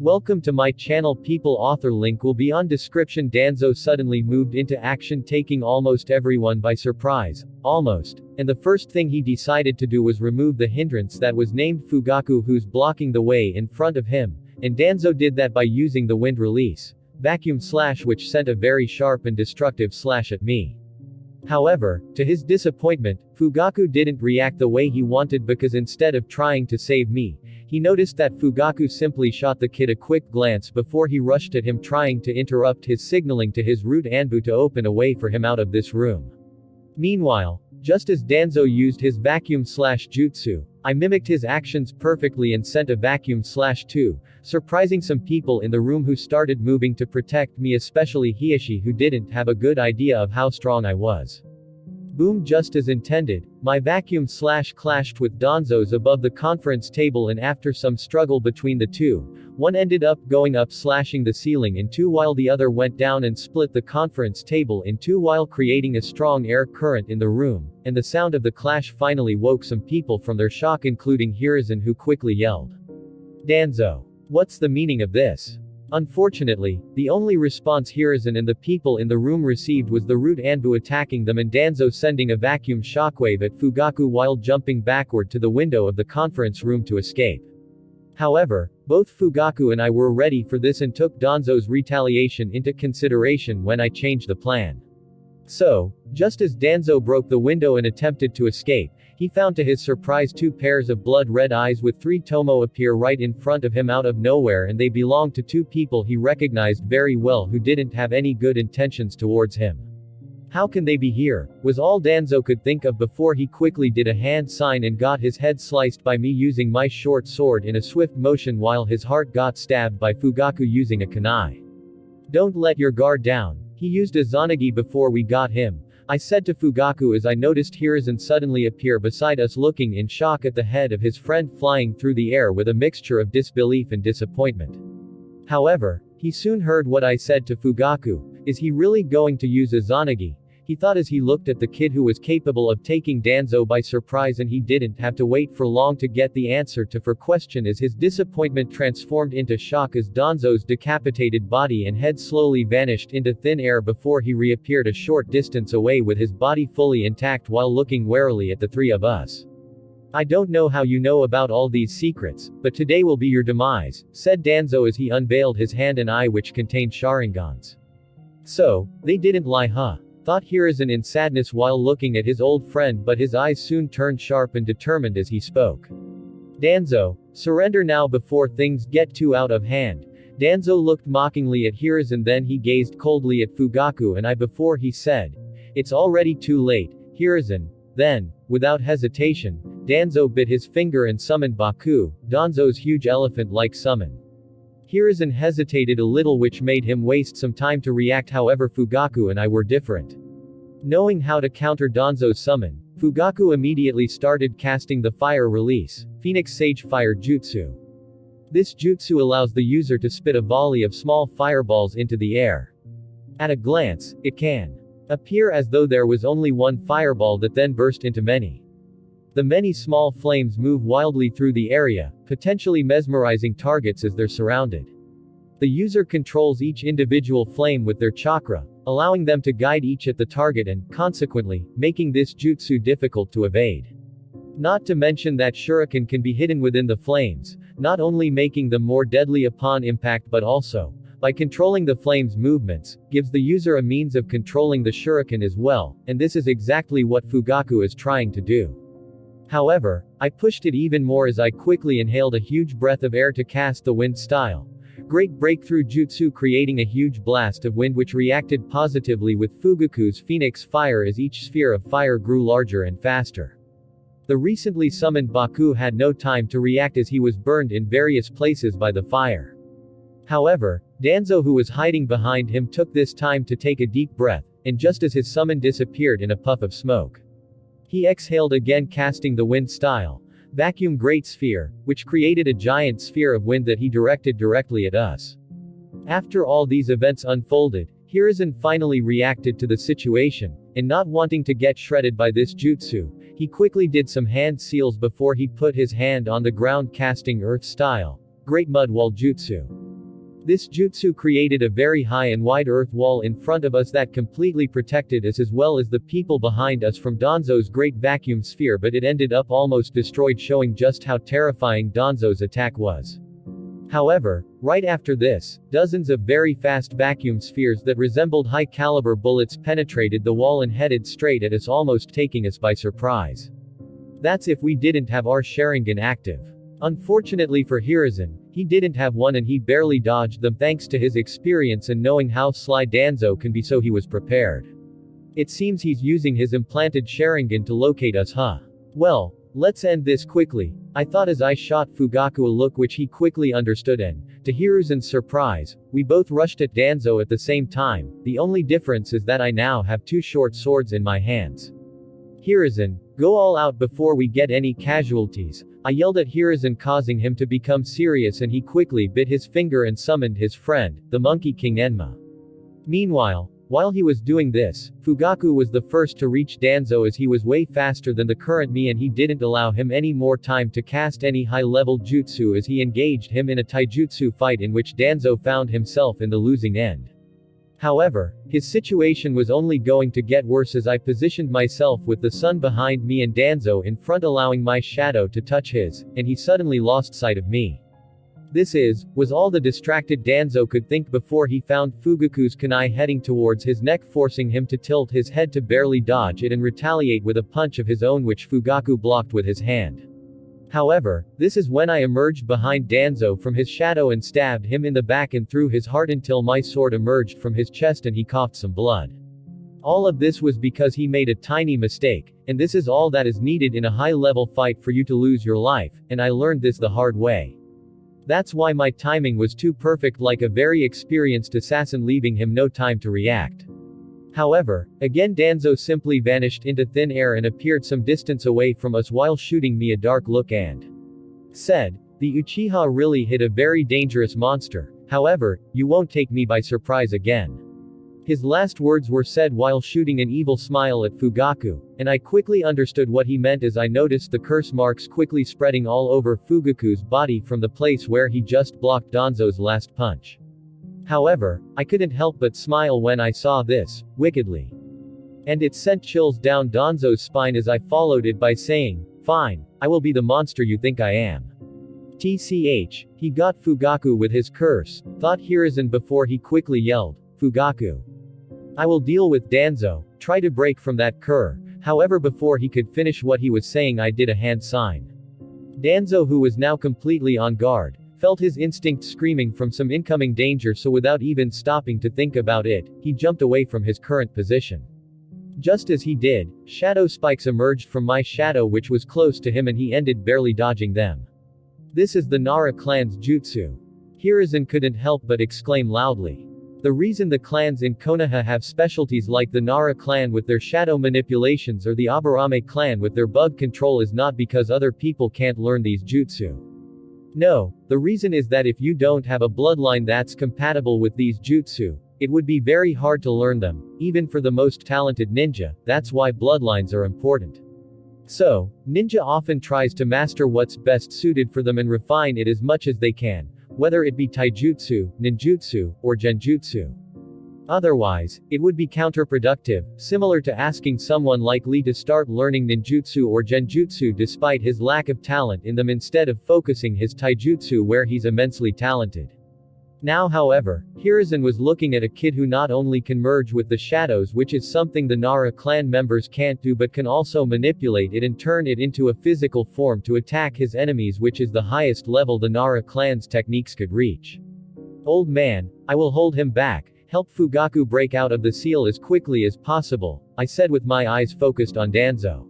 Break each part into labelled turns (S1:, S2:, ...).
S1: Welcome to my channel people. Author link will be on description. Danzo suddenly moved into action, taking almost everyone by surprise. Almost. And the first thing he decided to do was remove the hindrance that was named Fugaku, who's blocking the way in front of him. And Danzo did that by using the wind release vacuum slash, which sent a very sharp and destructive slash at me. However, to his disappointment, Fugaku didn't react the way he wanted, because instead of trying to save me, he noticed that Fugaku simply shot the kid a quick glance before he rushed at him, trying to interrupt his signaling to his root Anbu to open a way for him out of this room. Meanwhile, just as Danzo used his vacuum slash jutsu, I mimicked his actions perfectly and sent a vacuum slash too, surprising some people in the room who started moving to protect me, especially Hiashi, who didn't have a good idea of how strong I was. Boom! Just as intended, my vacuum slash clashed with Danzo's above the conference table, and after some struggle between the two, one ended up going up, slashing the ceiling in two, while the other went down and split the conference table in two, while creating a strong air current in the room, and the sound of the clash finally woke some people from their shock, including Hiruzen, who quickly yelled, "Danzo! What's the meaning of this?" Unfortunately, the only response Hiruzen and the people in the room received was the root Anbu attacking them and Danzo sending a vacuum shockwave at Fugaku while jumping backward to the window of the conference room to escape. However, both Fugaku and I were ready for this and took Danzo's retaliation into consideration when I changed the plan. So, just as Danzo broke the window and attempted to escape, he found to his surprise two pairs of blood-red eyes with three tomo appear right in front of him out of nowhere, and they belonged to two people he recognized very well who didn't have any good intentions towards him. How can they be here, was all Danzo could think of before he quickly did a hand sign and got his head sliced by me using my short sword in a swift motion, while his heart got stabbed by Fugaku using a kunai. "Don't let your guard down. He used a Zanagi before we got him," I said to Fugaku as I noticed Hiruzen suddenly appear beside us, looking in shock at the head of his friend flying through the air with a mixture of disbelief and disappointment. However, he soon heard what I said to Fugaku. Is he really going to use a Zanagi? He thought as he looked at the kid who was capable of taking Danzo by surprise, and he didn't have to wait for long to get the answer to her question as his disappointment transformed into shock as Danzo's decapitated body and head slowly vanished into thin air before he reappeared a short distance away with his body fully intact while looking warily at the three of us. "I don't know how you know about all these secrets, but today will be your demise," said Danzo as he unveiled his hand and eye, which contained Sharingans. "So, they didn't lie, huh?" thought Hiruzen in sadness while looking at his old friend, but his eyes soon turned sharp and determined as he spoke. "Danzo, surrender now before things get too out of hand." Danzo looked mockingly at Hiruzen, then he gazed coldly at Fugaku and I before he said, "It's already too late, Hiruzen." Then, without hesitation, Danzo bit his finger and summoned Baku, Danzo's huge elephant-like summon. Hiruzen hesitated a little, which made him waste some time to react. However, Fugaku and I were different. Knowing how to counter Danzo's summon, Fugaku immediately started casting the fire release, Phoenix Sage Fire Jutsu. This jutsu allows the user to spit a volley of small fireballs into the air. At a glance, it can appear as though there was only one fireball that then burst into many. The many small flames move wildly through the area, potentially mesmerizing targets as they're surrounded. The user controls each individual flame with their chakra, allowing them to guide each at the target and, consequently, making this jutsu difficult to evade. Not to mention that shuriken can be hidden within the flames, not only making them more deadly upon impact but also, by controlling the flame's movements, gives the user a means of controlling the shuriken as well, and this is exactly what Fugaku is trying to do. However, I pushed it even more as I quickly inhaled a huge breath of air to cast the wind style Great Breakthrough Jutsu, creating a huge blast of wind which reacted positively with Fugaku's Phoenix Fire as each sphere of fire grew larger and faster. The recently summoned Baku had no time to react as he was burned in various places by the fire. However, Danzo, who was hiding behind him, took this time to take a deep breath, and just as his summon disappeared in a puff of smoke, he exhaled again, casting the wind style Vacuum Great Sphere, which created a giant sphere of wind that he directed directly at us. After all these events unfolded, Hiruzen finally reacted to the situation, and not wanting to get shredded by this jutsu, he quickly did some hand seals before he put his hand on the ground, casting Earth style Great Mud Wall Jutsu. This jutsu created a very high and wide earth wall in front of us that completely protected us as well as the people behind us from Danzo's great vacuum sphere, but it ended up almost destroyed, showing just how terrifying Danzo's attack was. However, right after this, dozens of very fast vacuum spheres that resembled high-caliber bullets penetrated the wall and headed straight at us, almost taking us by surprise. That's if we didn't have our Sharingan active. Unfortunately for Hiruzen, he didn't have one and he barely dodged them thanks to his experience and knowing how sly Danzo can be, so he was prepared. It seems he's using his implanted Sharingan to locate us, huh? Well, let's end this quickly, I thought as I shot Fugaku a look which he quickly understood, and, to Hiruzen's surprise, we both rushed at Danzo at the same time. The only difference is that I now have two short swords in my hands. Hiruzen, go all out before we get any casualties, I yelled at Hiruzen, causing him to become serious, and he quickly bit his finger and summoned his friend, the Monkey King Enma. Meanwhile, while he was doing this, Fugaku was the first to reach Danzo as he was way faster than the current me, and he didn't allow him any more time to cast any high-level jutsu as he engaged him in a taijutsu fight in which Danzo found himself in the losing end. However, his situation was only going to get worse as I positioned myself with the sun behind me and Danzo in front, allowing my shadow to touch his, and he suddenly lost sight of me. This was all the distracted Danzo could think before he found Fugaku's kunai heading towards his neck, forcing him to tilt his head to barely dodge it and retaliate with a punch of his own which Fugaku blocked with his hand. However, this is when I emerged behind Danzo from his shadow and stabbed him in the back and through his heart until my sword emerged from his chest and he coughed some blood. All of this was because he made a tiny mistake, and this is all that is needed in a high-level fight for you to lose your life, and I learned this the hard way. That's why my timing was too perfect, like a very experienced assassin, leaving him no time to react. However, again Danzo simply vanished into thin air and appeared some distance away from us while shooting me a dark look and said, "The Uchiha really hit a very dangerous monster, however, you won't take me by surprise again." His last words were said while shooting an evil smile at Fugaku, and I quickly understood what he meant as I noticed the curse marks quickly spreading all over Fugaku's body from the place where he just blocked Danzo's last punch. However, I couldn't help but smile when I saw this, wickedly. And it sent chills down Danzo's spine as I followed it by saying, "Fine, I will be the monster you think I am." TCH, he got Fugaku with his curse, thought Hiruzen before he quickly yelled, "Fugaku, I will deal with Danzo, try to break from that cur." However, before he could finish what he was saying, I did a hand sign. Danzo, who was now completely on guard, felt his instinct screaming from some incoming danger, so without even stopping to think about it, he jumped away from his current position. Just as he did, shadow spikes emerged from my shadow which was close to him and he ended barely dodging them. This is the Nara clan's jutsu. Hiruzen couldn't help but exclaim loudly. The reason the clans in Konoha have specialties like the Nara clan with their shadow manipulations or the Aburame clan with their bug control is not because other people can't learn these jutsu. No, the reason is that if you don't have a bloodline that's compatible with these jutsu, it would be very hard to learn them, even for the most talented ninja. That's why bloodlines are important. So, ninja often tries to master what's best suited for them and refine it as much as they can, whether it be taijutsu, ninjutsu, or genjutsu. Otherwise, it would be counterproductive, similar to asking someone like Lee to start learning ninjutsu or genjutsu despite his lack of talent in them instead of focusing his taijutsu where he's immensely talented. Now however, Hiruzen was looking at a kid who not only can merge with the shadows, which is something the Nara clan members can't do, but can also manipulate it and turn it into a physical form to attack his enemies, which is the highest level the Nara clan's techniques could reach. "Old man, I will hold him back. Help Fugaku break out of the seal as quickly as possible," I said with my eyes focused on Danzo.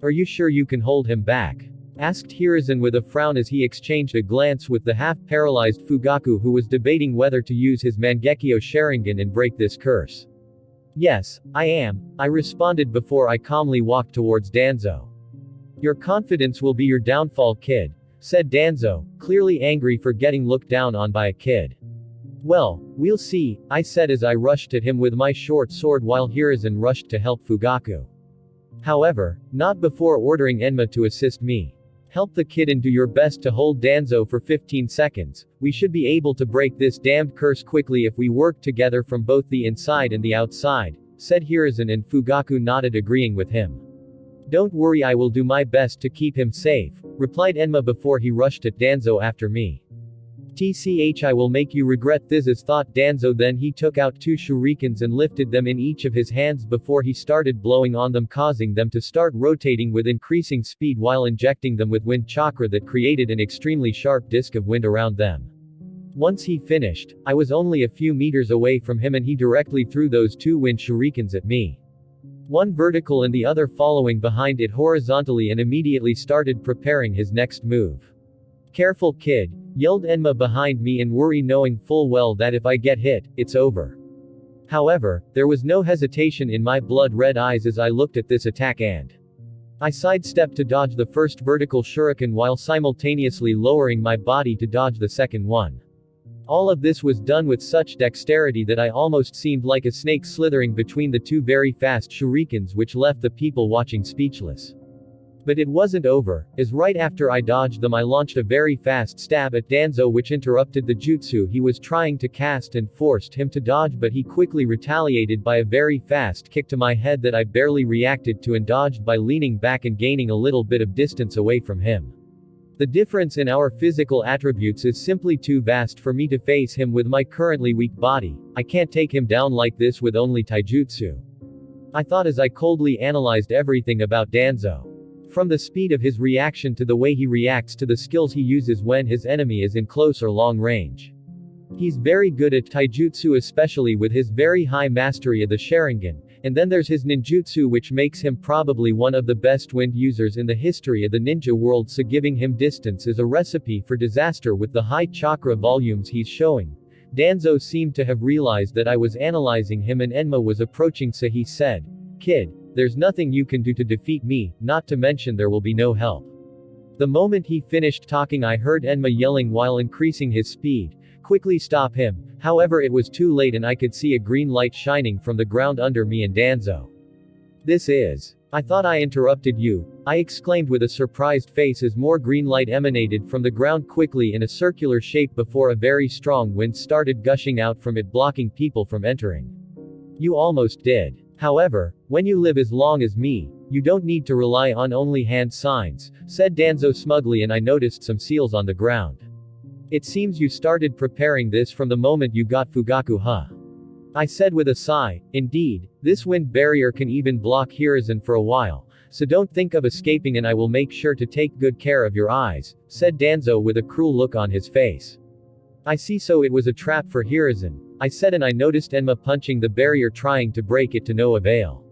S1: "Are you sure you can hold him back?" asked Hiruzen with a frown as he exchanged a glance with the half-paralyzed Fugaku, who was debating whether to use his Mangekyo Sharingan and break this curse. "Yes, I am," I responded before I calmly walked towards Danzo. "Your confidence will be your downfall, kid," said Danzo, clearly angry for getting looked down on by a kid. "Well, we'll see," I said as I rushed at him with my short sword while Hiruzen rushed to help Fugaku. However, not before ordering Enma to assist me. Help the kid and do your best to hold Danzo for 15 seconds. We should be able to break this damned curse quickly if we work together from both the inside and the outside, said Hiruzen, and Fugaku nodded, agreeing with him. Don't worry, I will do my best to keep him safe, replied Enma before he rushed at Danzo. After me. TCH, I will make you regret this, thought Danzo. Then he took out 2 shurikens and lifted them in each of his hands before he started blowing on them, causing them to start rotating with increasing speed while injecting them with wind chakra that created an extremely sharp disk of wind around them. Once he finished, I was only a few meters away from him and he directly threw those 2 wind shurikens at me. One vertical and the other following behind it horizontally, and immediately started preparing his next move. Careful, kid, yelled Enma behind me in worry, knowing full well that if I get hit, it's over. However, there was no hesitation in my blood-red eyes as I looked at this attack, and I sidestepped to dodge the first vertical shuriken while simultaneously lowering my body to dodge the second one. All of this was done with such dexterity that I almost seemed like a snake slithering between the 2 very fast shurikens, which left the people watching speechless. But it wasn't over, as right after I dodged them I launched a very fast stab at Danzo, which interrupted the jutsu he was trying to cast and forced him to dodge, but he quickly retaliated by a very fast kick to my head that I barely reacted to and dodged by leaning back and gaining a little bit of distance away from him. The difference in our physical attributes is simply too vast for me to face him with my currently weak body. I can't take him down like this with only taijutsu, I thought as I coldly analyzed everything about Danzo. From the speed of his reaction to the way he reacts to the skills he uses when his enemy is in close or long range. He's very good at taijutsu, especially with his very high mastery of the Sharingan, and then there's his ninjutsu, which makes him probably one of the best wind users in the history of the ninja world, so giving him distance is a recipe for disaster with the high chakra volumes he's showing. Danzo seemed to have realized that I was analyzing him and Enma was approaching, so he said, "Kid, there's nothing you can do to defeat me, not to mention there will be no help." The moment he finished talking I heard Enma yelling while increasing his speed, "Quickly stop him." However, it was too late and I could see a green light shining from the ground under me and Danzo. "This is... I thought I interrupted you," I exclaimed with a surprised face as more green light emanated from the ground quickly in a circular shape before a very strong wind started gushing out from it, blocking people from entering. "You almost did. However, when you live as long as me, you don't need to rely on only hand signs," said Danzo smugly, and I noticed some seals on the ground. "It seems you started preparing this from the moment you got Fugaku, huh?" I said with a sigh. "Indeed, this wind barrier can even block Hiruzen for a while, so don't think of escaping and I will make sure to take good care of your eyes," said Danzo with a cruel look on his face. "I see, so it was a trap for Hiruzen," I said, and I noticed Enma punching the barrier trying to break it to no avail.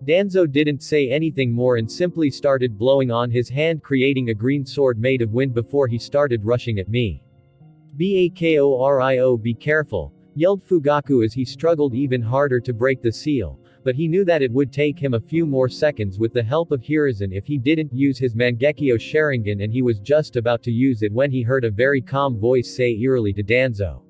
S1: Danzo didn't say anything more and simply started blowing on his hand, creating a green sword made of wind before he started rushing at me. "Bakorio, be careful," yelled Fugaku as he struggled even harder to break the seal, but he knew that it would take him a few more seconds with the help of Hiruzen if he didn't use his Mangekyo Sharingan, and he was just about to use it when he heard a very calm voice say eerily to Danzo,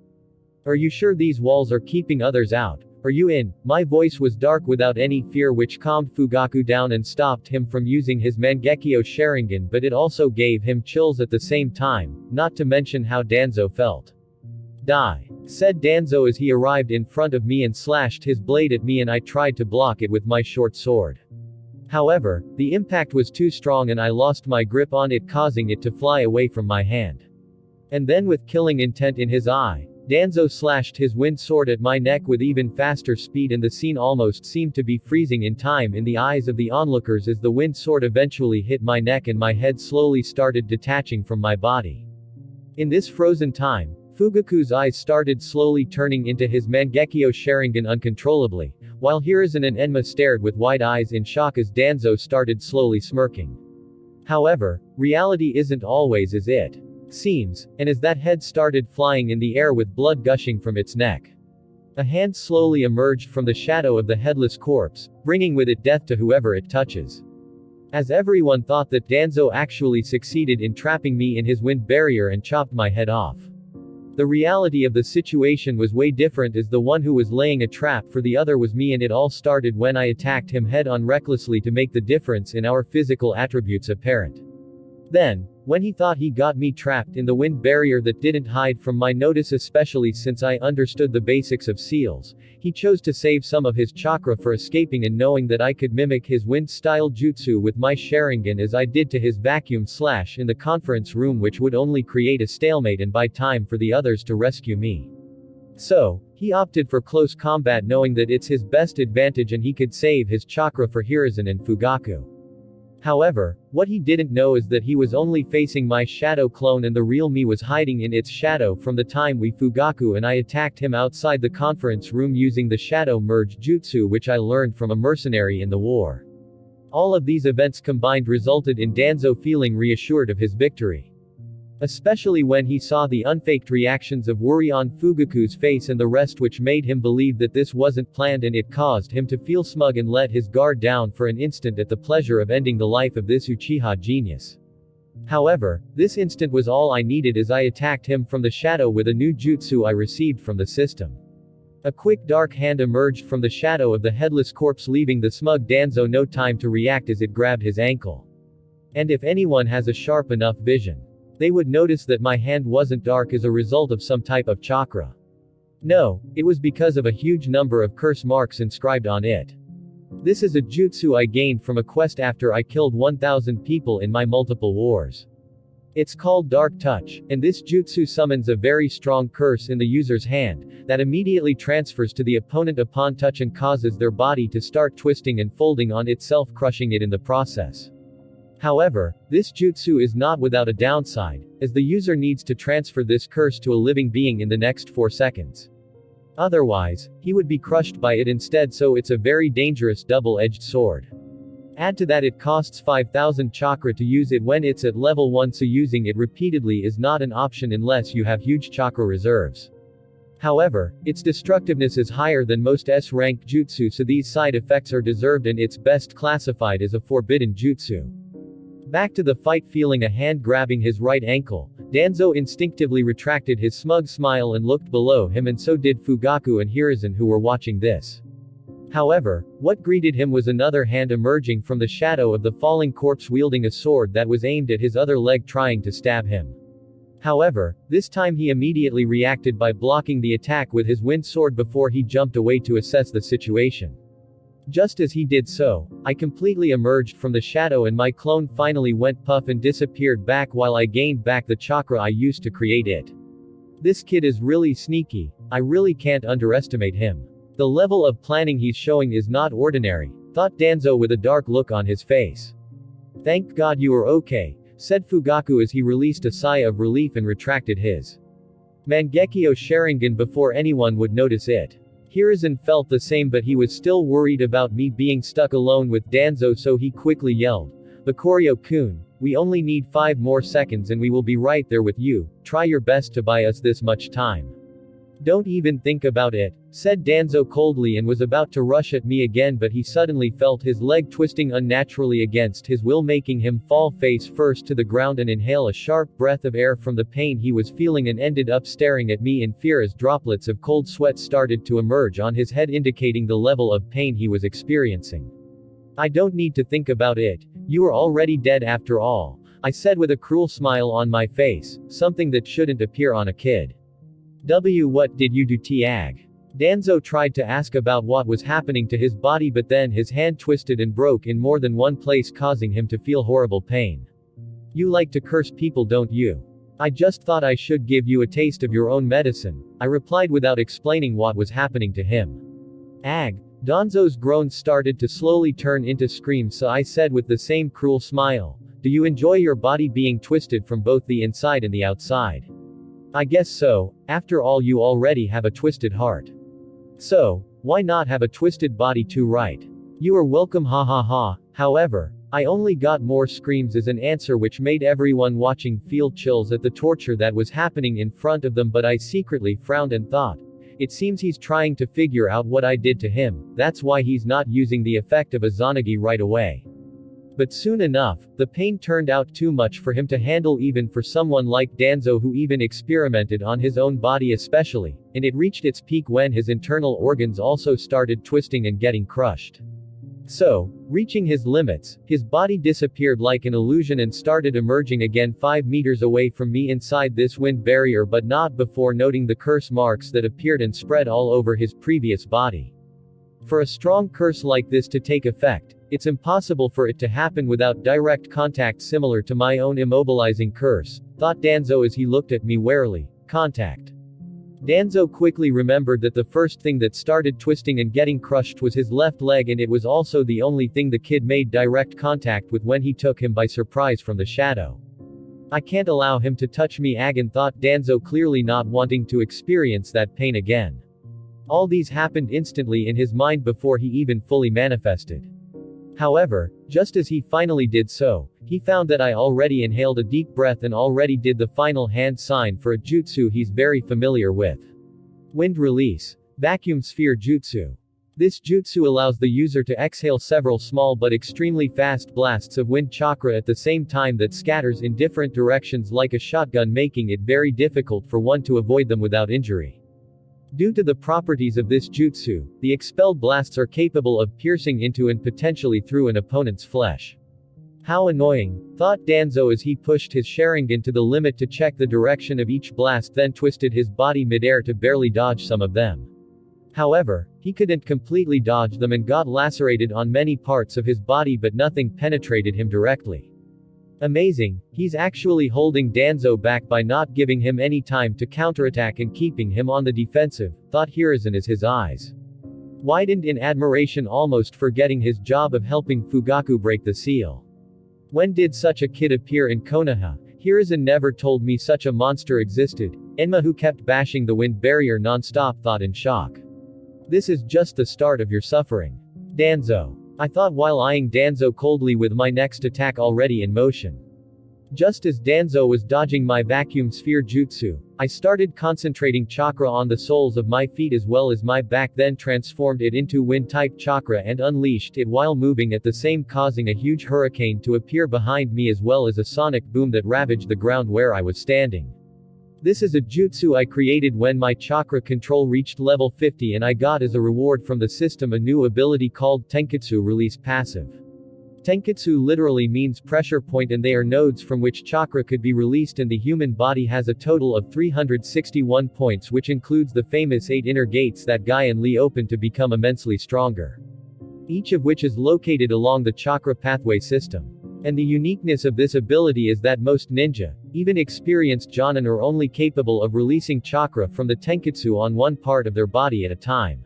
S1: "Are you sure these walls are keeping others out? Are you in?" My voice was dark without any fear, which calmed Fugaku down and stopped him from using his Mangekyo Sharingan, but it also gave him chills at the same time, not to mention how Danzo felt. "Die," said Danzo as he arrived in front of me and slashed his blade at me, and I tried to block it with my short sword. However, the impact was too strong and I lost my grip on it, causing it to fly away from my hand. And then, with killing intent in his eye, Danzo slashed his wind sword at my neck with even faster speed, and the scene almost seemed to be freezing in time in the eyes of the onlookers as the wind sword eventually hit my neck and my head slowly started detaching from my body. In this frozen time, Fugaku's eyes started slowly turning into his Mangekyo Sharingan uncontrollably, while Hiruzen and Enma stared with wide eyes in shock as Danzo started slowly smirking. However, reality isn't always as it seems, and as that head started flying in the air with blood gushing from its neck, a hand slowly emerged from the shadow of the headless corpse, bringing with it death to whoever it touches. As everyone thought that Danzo actually succeeded in trapping me in his wind barrier and chopped my head off. The reality of the situation was way different, as the one who was laying a trap for the other was me, and it all started when I attacked him head on recklessly to make the difference in our physical attributes apparent. Then, when he thought he got me trapped in the wind barrier that didn't hide from my notice, especially since I understood the basics of seals, he chose to save some of his chakra for escaping, and knowing that I could mimic his wind-style jutsu with my Sharingan as I did to his vacuum slash in the conference room, which would only create a stalemate and buy time for the others to rescue me. So, he opted for close combat, knowing that it's his best advantage and he could save his chakra for Hiruzen and Fugaku. However, what he didn't know is that he was only facing my shadow clone and the real me was hiding in its shadow from the time we Fugaku and I attacked him outside the conference room using the shadow merge jutsu, which I learned from a mercenary in the war. All of these events combined resulted in Danzo feeling reassured of his victory. Especially when he saw the unfaked reactions of worry on Fugaku's face and the rest, which made him believe that this wasn't planned, and it caused him to feel smug and let his guard down for an instant at the pleasure of ending the life of this Uchiha genius. However, this instant was all I needed as I attacked him from the shadow with a new jutsu I received from the system. A quick dark hand emerged from the shadow of the headless corpse, leaving the smug Danzo no time to react as it grabbed his ankle. And if anyone has a sharp enough vision, they would notice that my hand wasn't dark as a result of some type of chakra. No, it was because of a huge number of curse marks inscribed on it. This is a jutsu I gained from a quest after I killed 1,000 people in my multiple wars. It's called Dark Touch, and this jutsu summons a very strong curse in the user's hand, that immediately transfers to the opponent upon touch and causes their body to start twisting and folding on itself, crushing it in the process. However, this jutsu is not without a downside, as the user needs to transfer this curse to a living being in the next 4 seconds. Otherwise, he would be crushed by it instead, so it's a very dangerous double-edged sword. Add to that it costs 5,000 chakra to use it when it's at level 1, so using it repeatedly is not an option unless you have huge chakra reserves. However, its destructiveness is higher than most S-rank jutsu, so these side effects are deserved, and it's best classified as a forbidden jutsu. Back to the fight, feeling a hand grabbing his right ankle, Danzo instinctively retracted his smug smile and looked below him, and so did Fugaku and Hiruzen, who were watching this. However, what greeted him was another hand emerging from the shadow of the falling corpse, wielding a sword that was aimed at his other leg, trying to stab him. However, this time he immediately reacted by blocking the attack with his wind sword before he jumped away to assess the situation. Just as he did so, I completely emerged from the shadow and my clone finally went puff and disappeared back while I gained back the chakra I used to create it. This kid is really sneaky, I really can't underestimate him. The level of planning he's showing is not ordinary, thought Danzo with a dark look on his face. Thank God you are okay, said Fugaku as he released a sigh of relief and retracted his Mangekyo Sharingan before anyone would notice it. Hiruzen felt the same, but he was still worried about me being stuck alone with Danzo, so he quickly yelled, "Bakurio-kun, we only need 5 more seconds and we will be right there with you, try your best to buy us this much time." "Don't even think about it," said Danzo coldly, and was about to rush at me again, but he suddenly felt his leg twisting unnaturally against his will, making him fall face first to the ground and inhale a sharp breath of air from the pain he was feeling, and ended up staring at me in fear as droplets of cold sweat started to emerge on his head, indicating the level of pain he was experiencing. "I don't need to think about it. You are already dead after all," I said with a cruel smile on my face, something that shouldn't appear on a kid. What did you do, Tiag? Danzo tried to ask about what was happening to his body, but then his hand twisted and broke in more than one place, causing him to feel horrible pain. "You like to curse people, don't you? I just thought I should give you a taste of your own medicine," I replied without explaining what was happening to him. "Ag." Danzo's groans started to slowly turn into screams, so I said with the same cruel smile, "Do you enjoy your body being twisted from both the inside and the outside?" "I guess so, after all you already have a twisted heart. So, why not have a twisted body too, right? You are welcome, ha ha ha." However, I only got more screams as an answer, which made everyone watching feel chills at the torture that was happening in front of them, but I secretly frowned and thought, it seems he's trying to figure out what I did to him, that's why he's not using the effect of a Zanagi right away. But soon enough, the pain turned out too much for him to handle, even for someone like Danzo who even experimented on his own body especially, and it reached its peak when his internal organs also started twisting and getting crushed. So, reaching his limits, his body disappeared like an illusion and started emerging again 5 meters away from me inside this wind barrier, but not before noting the curse marks that appeared and spread all over his previous body. For a strong curse like this to take effect, it's impossible for it to happen without direct contact, similar to my own immobilizing curse, thought Danzo as he looked at me warily. Contact. Danzo quickly remembered that the first thing that started twisting and getting crushed was his left leg, and it was also the only thing the kid made direct contact with when he took him by surprise from the shadow. I can't allow him to touch me again, thought Danzo, clearly not wanting to experience that pain again. All these happened instantly in his mind before he even fully manifested. However, just as he finally did so, he found that I already inhaled a deep breath and already did the final hand sign for a jutsu he's very familiar with. Wind Release. Vacuum Sphere Jutsu. This jutsu allows the user to exhale several small but extremely fast blasts of wind chakra at the same time that scatters in different directions like a shotgun, making it very difficult for one to avoid them without injury. Due to the properties of this jutsu, the expelled blasts are capable of piercing into and potentially through an opponent's flesh. How annoying, thought Danzo as he pushed his Sharingan to the limit to check the direction of each blast, then twisted his body midair to barely dodge some of them. However, he couldn't completely dodge them and got lacerated on many parts of his body, but nothing penetrated him directly. Amazing, he's actually holding Danzo back by not giving him any time to counterattack and keeping him on the defensive, thought Hiruzen as his eyes widened in admiration, almost forgetting his job of helping Fugaku break the seal. When did such a kid appear in Konoha? Hiruzen never told me such a monster existed. Enma, who kept bashing the wind barrier non-stop, thought in shock. This is just the start of your suffering. Danzo. I thought while eyeing Danzo coldly with my next attack already in motion. Just as Danzo was dodging my vacuum sphere jutsu, I started concentrating chakra on the soles of my feet as well as my back, then transformed it into wind-type chakra and unleashed it while moving at the same, causing a huge hurricane to appear behind me as well as a sonic boom that ravaged the ground where I was standing. This is a jutsu I created when my chakra control reached level 50, and I got as a reward from the system a new ability called Tenketsu Release Passive. Tenketsu literally means pressure point, and they are nodes from which chakra could be released, and the human body has a total of 361 points, which includes the famous 8 inner gates that Guy and Lee open to become immensely stronger. Each of which is located along the chakra pathway system. And the uniqueness of this ability is that most ninja, even experienced jonin, are only capable of releasing chakra from the tenketsu on one part of their body at a time.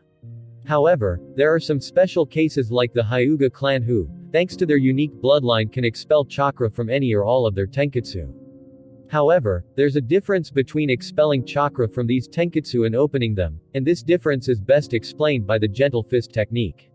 S1: However, there are some special cases like the Hyuga clan who, thanks to their unique bloodline, can expel chakra from any or all of their tenketsu. However, there's a difference between expelling chakra from these tenketsu and opening them, and this difference is best explained by the gentle fist technique.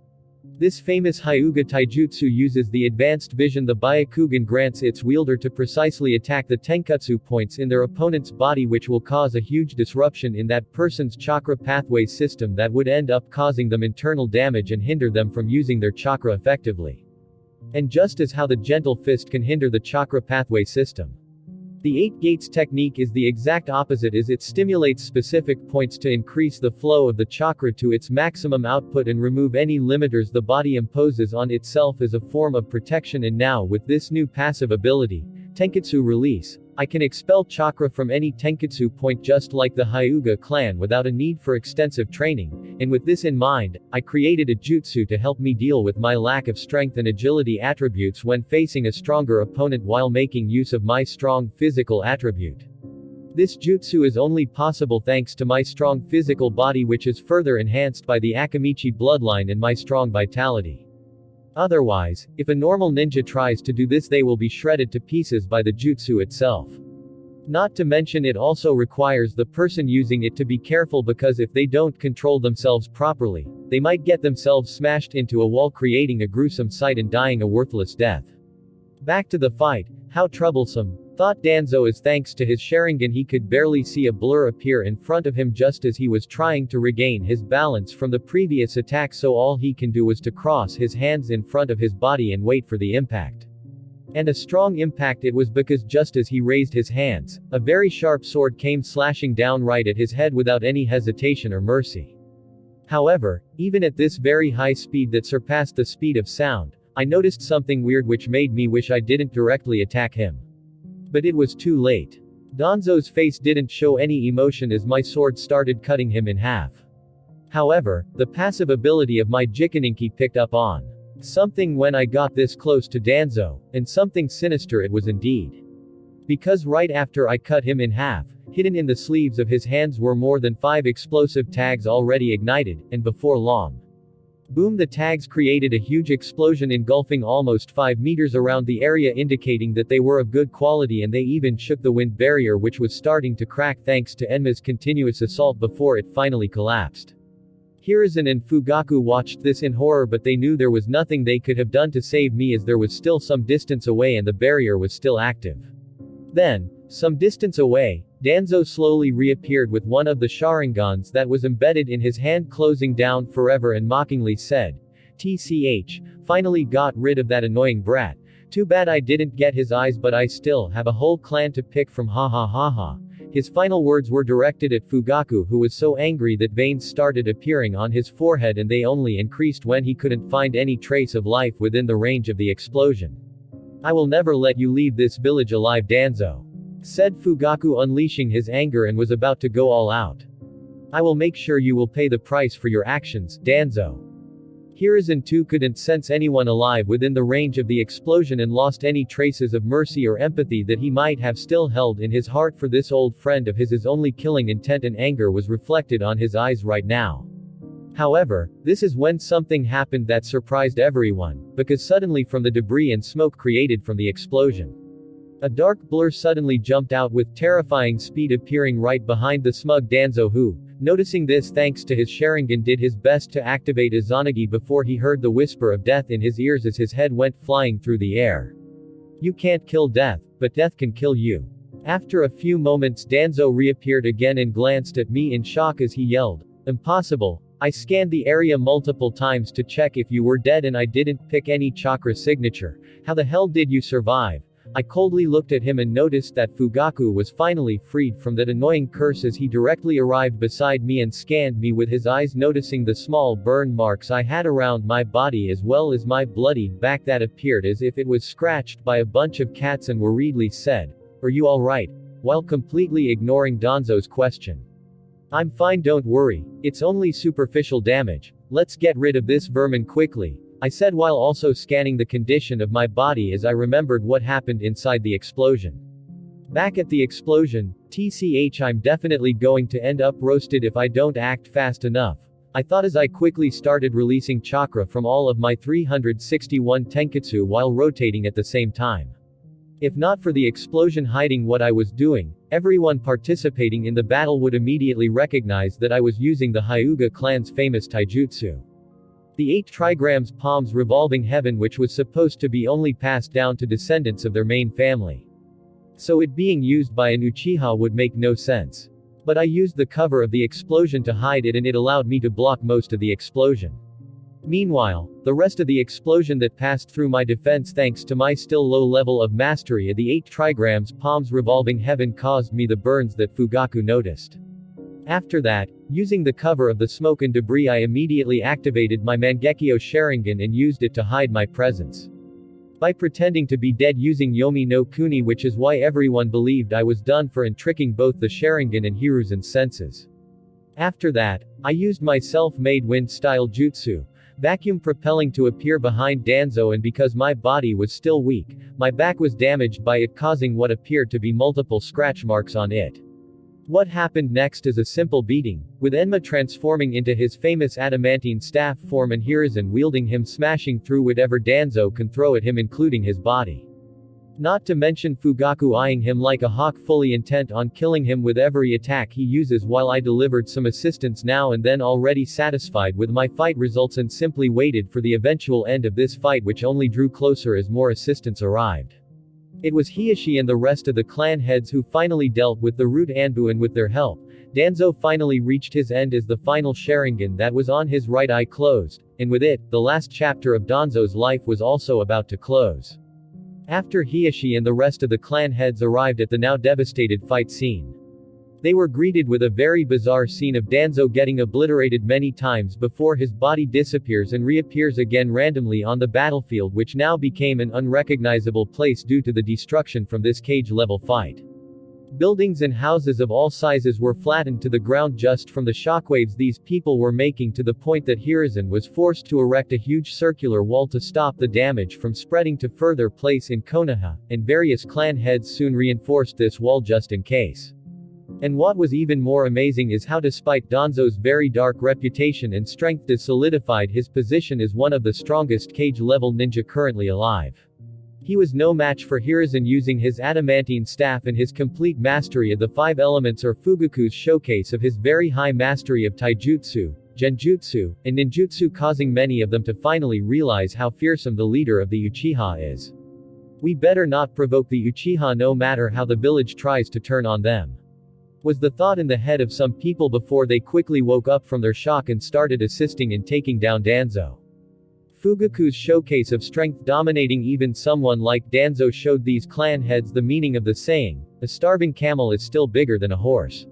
S1: This famous Hyuga taijutsu uses the advanced vision the Byakugan grants its wielder to precisely attack the tenketsu points in their opponent's body, which will cause a huge disruption in that person's chakra pathway system that would end up causing them internal damage and hinder them from using their chakra effectively. And just as how the gentle fist can hinder the chakra pathway system, the 8 gates technique is the exact opposite, as it stimulates specific points to increase the flow of the chakra to its maximum output and remove any limiters the body imposes on itself as a form of protection. And now with this new passive ability, Tenketsu Release, I can expel chakra from any tenketsu point just like the Hyuga clan without a need for extensive training, and with this in mind, I created a jutsu to help me deal with my lack of strength and agility attributes when facing a stronger opponent while making use of my strong physical attribute. This jutsu is only possible thanks to my strong physical body, which is further enhanced by the Akamichi bloodline and my strong vitality. Otherwise, if a normal ninja tries to do this, they will be shredded to pieces by the jutsu itself. Not to mention it also requires the person using it to be careful, because if they don't control themselves properly, they might get themselves smashed into a wall, creating a gruesome sight and dying a worthless death. Back to the fight. How troublesome, thought Danzo, as thanks to his Sharingan he could barely see a blur appear in front of him just as he was trying to regain his balance from the previous attack, so all he can do was to cross his hands in front of his body and wait for the impact. And a strong impact it was, because just as he raised his hands, a very sharp sword came slashing down right at his head without any hesitation or mercy. However, even at this very high speed that surpassed the speed of sound, I noticed something weird which made me wish I didn't directly attack him. But it was too late. Danzo's face didn't show any emotion as my sword started cutting him in half. However, the passive ability of my Jikaninki picked up on something when I got this close to Danzo, and something sinister it was indeed. Because right after I cut him in half, hidden in the sleeves of his hands were more than 5 explosive tags already ignited, and before long, boom, the tags created a huge explosion engulfing almost 5 meters around the area, indicating that they were of good quality, and they even shook the wind barrier which was starting to crack thanks to Enma's continuous assault before it finally collapsed. Hiruzen and Fugaku watched this in horror, but they knew there was nothing they could have done to save me as there was still some distance away and the barrier was still active. Then, some distance away, Danzo slowly reappeared with one of the Sharingans that was embedded in his hand closing down forever and mockingly said, "TCH, finally got rid of that annoying brat. Too bad I didn't get his eyes, but I still have a whole clan to pick from, ha ha ha ha." His final words were directed at Fugaku, who was so angry that veins started appearing on his forehead, and they only increased when he couldn't find any trace of life within the range of the explosion. "I will never let you leave this village alive, Danzo," said Fugaku, unleashing his anger, and was about to go all out. "I will make sure you will pay the price for your actions, Danzo." Hiruzen too couldn't sense anyone alive within the range of the explosion and lost any traces of mercy or empathy that he might have still held in his heart for this old friend of his. His only killing intent and anger was reflected on his eyes right now. However, this is when something happened that surprised everyone, because suddenly from the debris and smoke created from the explosion, a dark blur suddenly jumped out with terrifying speed, appearing right behind the smug Danzo, who, noticing this thanks to his Sharingan, did his best to activate Izanagi before he heard the whisper of death in his ears as his head went flying through the air. "You can't kill death, but death can kill you." After a few moments, Danzo reappeared again and glanced at me in shock as he yelled, "Impossible. I scanned the area multiple times to check if you were dead and I didn't pick any chakra signature. How the hell did you survive?" I coldly looked at him and noticed that Fugaku was finally freed from that annoying curse as he directly arrived beside me and scanned me with his eyes, noticing the small burn marks I had around my body as well as my bloodied back that appeared as if it was scratched by a bunch of cats, and worriedly said, "Are you alright?" while completely ignoring Danzo's question. "I'm fine, don't worry. It's only superficial damage. Let's get rid of this vermin quickly," I said while also scanning the condition of my body as I remembered what happened inside the explosion. Back at the explosion, TCH, I'm definitely going to end up roasted if I don't act fast enough, I thought as I quickly started releasing chakra from all of my 361 tenketsu while rotating at the same time. If not for the explosion hiding what I was doing, everyone participating in the battle would immediately recognize that I was using the Hyuga clan's famous taijutsu. The 8 trigrams palms revolving heaven, which was supposed to be only passed down to descendants of their main family. So it being used by an Uchiha would make no sense. But I used the cover of the explosion to hide it, and it allowed me to block most of the explosion. Meanwhile, the rest of the explosion that passed through my defense thanks to my still low level of mastery of the 8 trigrams palms revolving heaven caused me the burns that Fugaku noticed. After that, using the cover of the smoke and debris, I immediately activated my Mangekyo Sharingan and used it to hide my presence. By pretending to be dead using Yomi no Kuni, which is why everyone believed I was done for, and tricking both the Sharingan and Hiruzen's senses. After that, I used my self-made wind-style jutsu, vacuum propelling, to appear behind Danzo, and because my body was still weak, my back was damaged by it, causing what appeared to be multiple scratch marks on it. What happened next is a simple beating, with Enma transforming into his famous adamantine staff form and Hiruzen wielding him, smashing through whatever Danzo can throw at him, including his body. Not to mention Fugaku eyeing him like a hawk, fully intent on killing him with every attack he uses, while I delivered some assistance now and then, already satisfied with my fight results, and simply waited for the eventual end of this fight, which only drew closer as more assistance arrived. It was Hiashi and the rest of the clan heads who finally dealt with the root Anbu, and with their help, Danzo finally reached his end as the final Sharingan that was on his right eye closed, and with it, the last chapter of Danzo's life was also about to close. After Hiashi and the rest of the clan heads arrived at the now devastated fight scene, They were greeted with a very bizarre scene of Danzo getting obliterated many times before his body disappears and reappears again randomly on the battlefield, which now became an unrecognizable place due to the destruction from this cage-level fight. Buildings and houses of all sizes were flattened to the ground just from the shockwaves these people were making, to the point that Hiruzen was forced to erect a huge circular wall to stop the damage from spreading to further place in Konoha, and various clan heads soon reinforced this wall just in case. And what was even more amazing is how, despite Danzo's very dark reputation and strength, has solidified his position as one of the strongest cage-level ninja currently alive. He was no match for Hiruzen using his adamantine staff, and his complete mastery of the 5 elements or Fugaku's showcase of his very high mastery of taijutsu, genjutsu, and ninjutsu, causing many of them to finally realize how fearsome the leader of the Uchiha is. We better not provoke the Uchiha no matter how the village tries to turn on them, was the thought in the head of some people before they quickly woke up from their shock and started assisting in taking down Danzo. Fugaku's showcase of strength dominating even someone like Danzo showed these clan heads the meaning of the saying, a starving camel is still bigger than a horse.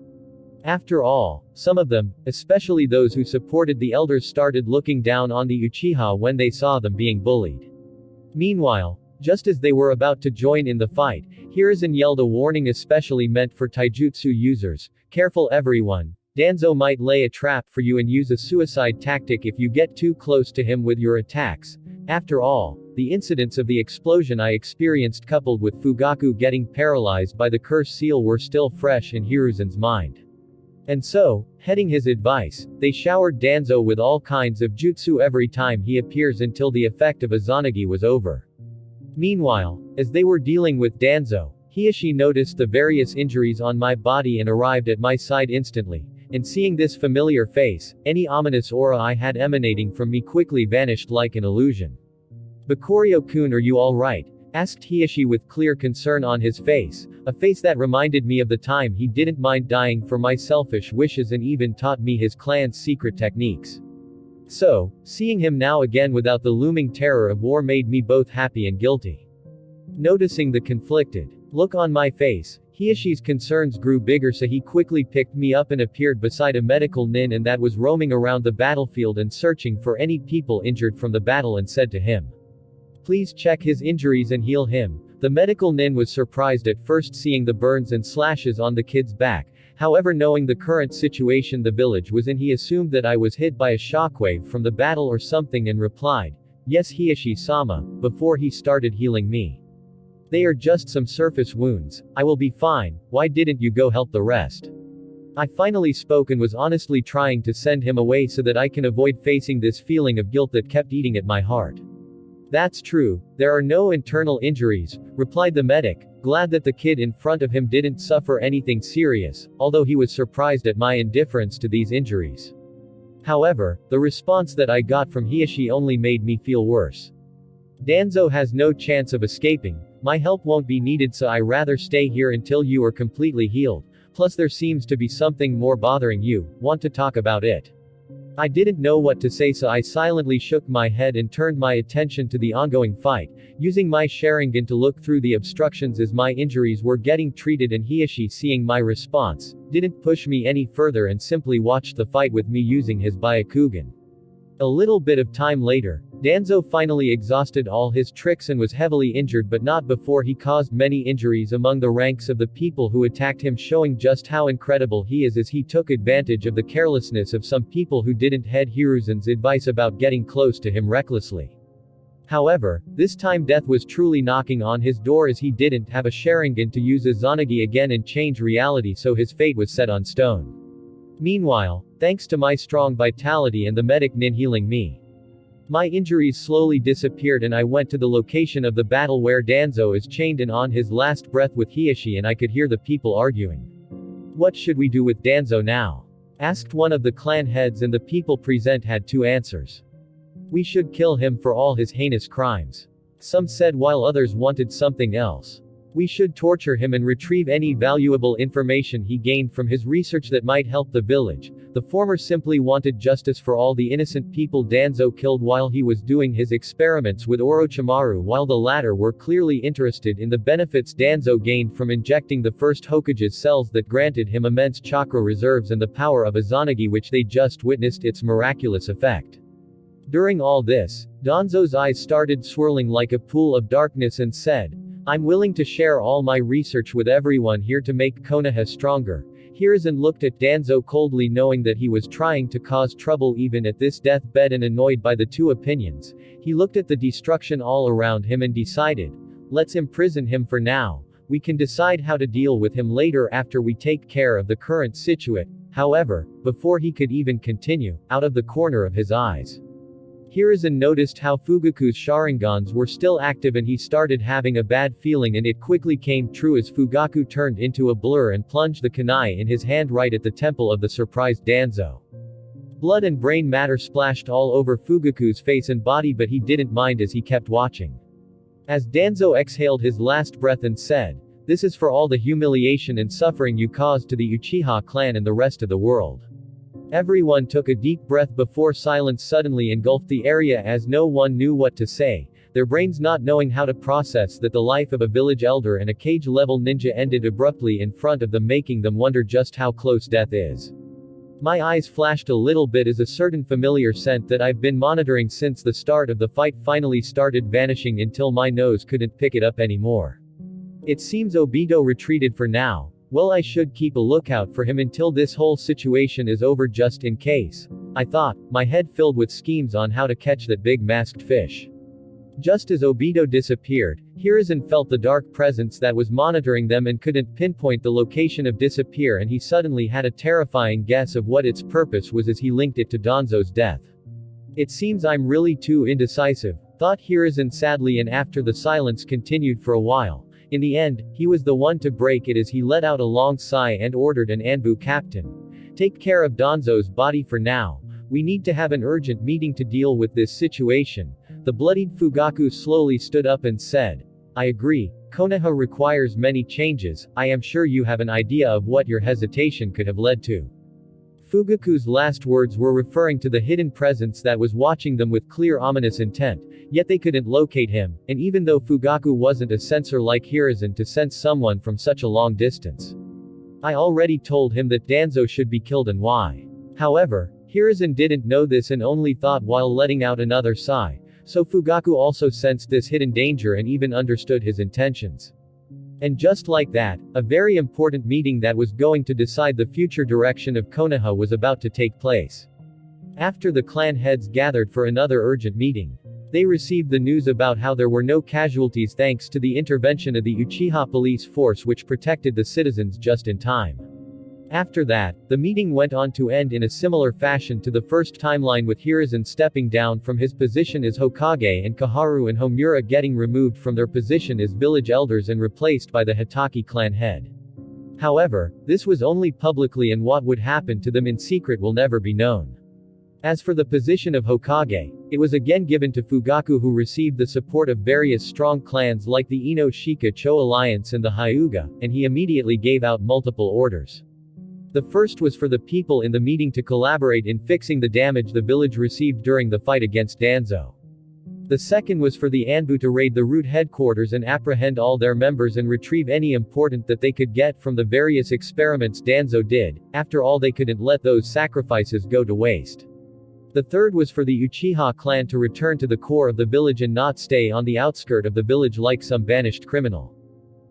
S1: After all, some of them, especially those who supported the elders, started looking down on the Uchiha when they saw them being bullied. Meanwhile, just as they were about to join in the fight, Hiruzen yelled a warning especially meant for taijutsu users, "Careful everyone, Danzo might lay a trap for you and use a suicide tactic if you get too close to him with your attacks." After all, the incidents of the explosion I experienced, coupled with Fugaku getting paralyzed by the curse seal, were still fresh in Hiruzen's mind. And so, heeding his advice, they showered Danzo with all kinds of jutsu every time he appears until the effect of Izanagi was over. Meanwhile, as they were dealing with Danzo, Hiashi noticed the various injuries on my body and arrived at my side instantly, and seeing this familiar face, any ominous aura I had emanating from me quickly vanished like an illusion. "Bakurio-kun, are you alright?" asked Hiashi with clear concern on his face, a face that reminded me of the time he didn't mind dying for my selfish wishes and even taught me his clan's secret techniques. So, seeing him now again without the looming terror of war made me both happy and guilty. Noticing the conflicted look on my face, Hiashi's concerns grew bigger, so he quickly picked me up and appeared beside a medical nin and that was roaming around the battlefield and searching for any people injured from the battle, and said to him, "Please check his injuries and heal him." The medical nin was surprised at first seeing the burns and slashes on the kid's back. However, knowing the current situation the village was in, he assumed that I was hit by a shockwave from the battle or something and replied, "Yes, Hiashi-sama," before he started healing me. "They are just some surface wounds. I will be fine. Why didn't you go help the rest?" I finally spoke and was honestly trying to send him away so that I can avoid facing this feeling of guilt that kept eating at my heart. "That's true, there are no internal injuries," replied the medic, glad that the kid in front of him didn't suffer anything serious, although he was surprised at my indifference to these injuries. However, the response that I got from Hiashi only made me feel worse. "Danzo has no chance of escaping. My help won't be needed, so I rather stay here until you are completely healed. Plus there seems to be something more bothering you. Want to talk about it?" I didn't know what to say, so I silently shook my head and turned my attention to the ongoing fight, using my Sharingan to look through the obstructions as my injuries were getting treated, and Hiashi, seeing my response, didn't push me any further and simply watched the fight with me using his Byakugan. A little bit of time later, Danzo finally exhausted all his tricks and was heavily injured, but not before he caused many injuries among the ranks of the people who attacked him, showing just how incredible he is as he took advantage of the carelessness of some people who didn't heed Hiruzen's advice about getting close to him recklessly. However, this time death was truly knocking on his door, as he didn't have a Sharingan to use Izanagi again and change reality, so his fate was set on stone. Meanwhile, thanks to my strong vitality and the medic nin healing me, my injuries slowly disappeared, and I went to the location of the battle where Danzo is chained and on his last breath with Hiashi, and I could hear the people arguing. "What should we do with Danzo now?" asked one of the clan heads, and the people present had two answers. "We should kill him for all his heinous crimes," some said, while others wanted something else. "We should torture him and retrieve any valuable information he gained from his research that might help the village," The former simply wanted justice for all the innocent people Danzo killed while he was doing his experiments with Orochimaru, while the latter were clearly interested in the benefits Danzo gained from injecting the first Hokage's cells that granted him immense chakra reserves and the power of Izanagi, which they just witnessed its miraculous effect. During all this, Danzo's eyes started swirling like a pool of darkness and said, "I'm willing to share all my research with everyone here to make Konoha stronger." Hiruzen looked at Danzo coldly, knowing that he was trying to cause trouble even at this deathbed, and annoyed by the two opinions. He looked at the destruction all around him and decided, "Let's imprison him for now. We can decide how to deal with him later after we take care of the current situation." However, before he could even continue, out of the corner of his eyes, Hiruzen noticed how Fugaku's Sharingans were still active, and he started having a bad feeling, and it quickly came true as Fugaku turned into a blur and plunged the kunai in his hand right at the temple of the surprised Danzo. Blood and brain matter splashed all over Fugaku's face and body, but he didn't mind as he kept watching. As Danzo exhaled his last breath and said, "This is for all the humiliation and suffering you caused to the Uchiha clan and the rest of the world." Everyone took a deep breath before silence suddenly engulfed the area, as no one knew what to say, their brains not knowing how to process that the life of a village elder and a cage-level ninja ended abruptly in front of them, making them wonder just how close death is. My eyes flashed a little bit as a certain familiar scent that I've been monitoring since the start of the fight finally started vanishing until my nose couldn't pick it up anymore. It seems Obito retreated for now. Well, I should keep a lookout for him until this whole situation is over, just in case, I thought, my head filled with schemes on how to catch that big masked fish. Just as Obito disappeared, Hiruzen felt the dark presence that was monitoring them and couldn't pinpoint the location of disappear, and he suddenly had a terrifying guess of what its purpose was as he linked it to Danzo's death. "It seems I'm really too indecisive," thought Hiruzen sadly, and after the silence continued for a while, in the end, he was the one to break it as he let out a long sigh and ordered an Anbu captain. "Take care of Danzo's body for now. We need to have an urgent meeting to deal with this situation." The bloodied Fugaku slowly stood up and said, "I agree. Konoha requires many changes. I am sure you have an idea of what your hesitation could have led to." Fugaku's last words were referring to the hidden presence that was watching them with clear ominous intent, yet they couldn't locate him, and even though Fugaku wasn't a sensor like Hiruzen to sense someone from such a long distance. "I already told him that Danzo should be killed, and why?" However, Hiruzen didn't know this and only thought while letting out another sigh, so Fugaku also sensed this hidden danger and even understood his intentions. And just like that, a very important meeting that was going to decide the future direction of Konoha was about to take place. After the clan heads gathered for another urgent meeting, they received the news about how there were no casualties thanks to the intervention of the Uchiha police force, which protected the citizens just in time. After that, the meeting went on to end in a similar fashion to the first timeline, with Hiruzen stepping down from his position as Hokage and Kaharu and Homura getting removed from their position as village elders and replaced by the Hitaki clan head. However, this was only publicly, and what would happen to them in secret will never be known. As for the position of Hokage, it was again given to Fugaku, who received the support of various strong clans like the Ino Shika Cho Alliance and the Hyuga, and he immediately gave out multiple orders. The first was for the people in the meeting to collaborate in fixing the damage the village received during the fight against Danzo. The second was for the Anbu to raid the root headquarters and apprehend all their members and retrieve any important that they could get from the various experiments Danzo did. After all, they couldn't let those sacrifices go to waste. The third was for the Uchiha clan to return to the core of the village and not stay on the outskirt of the village like some banished criminal.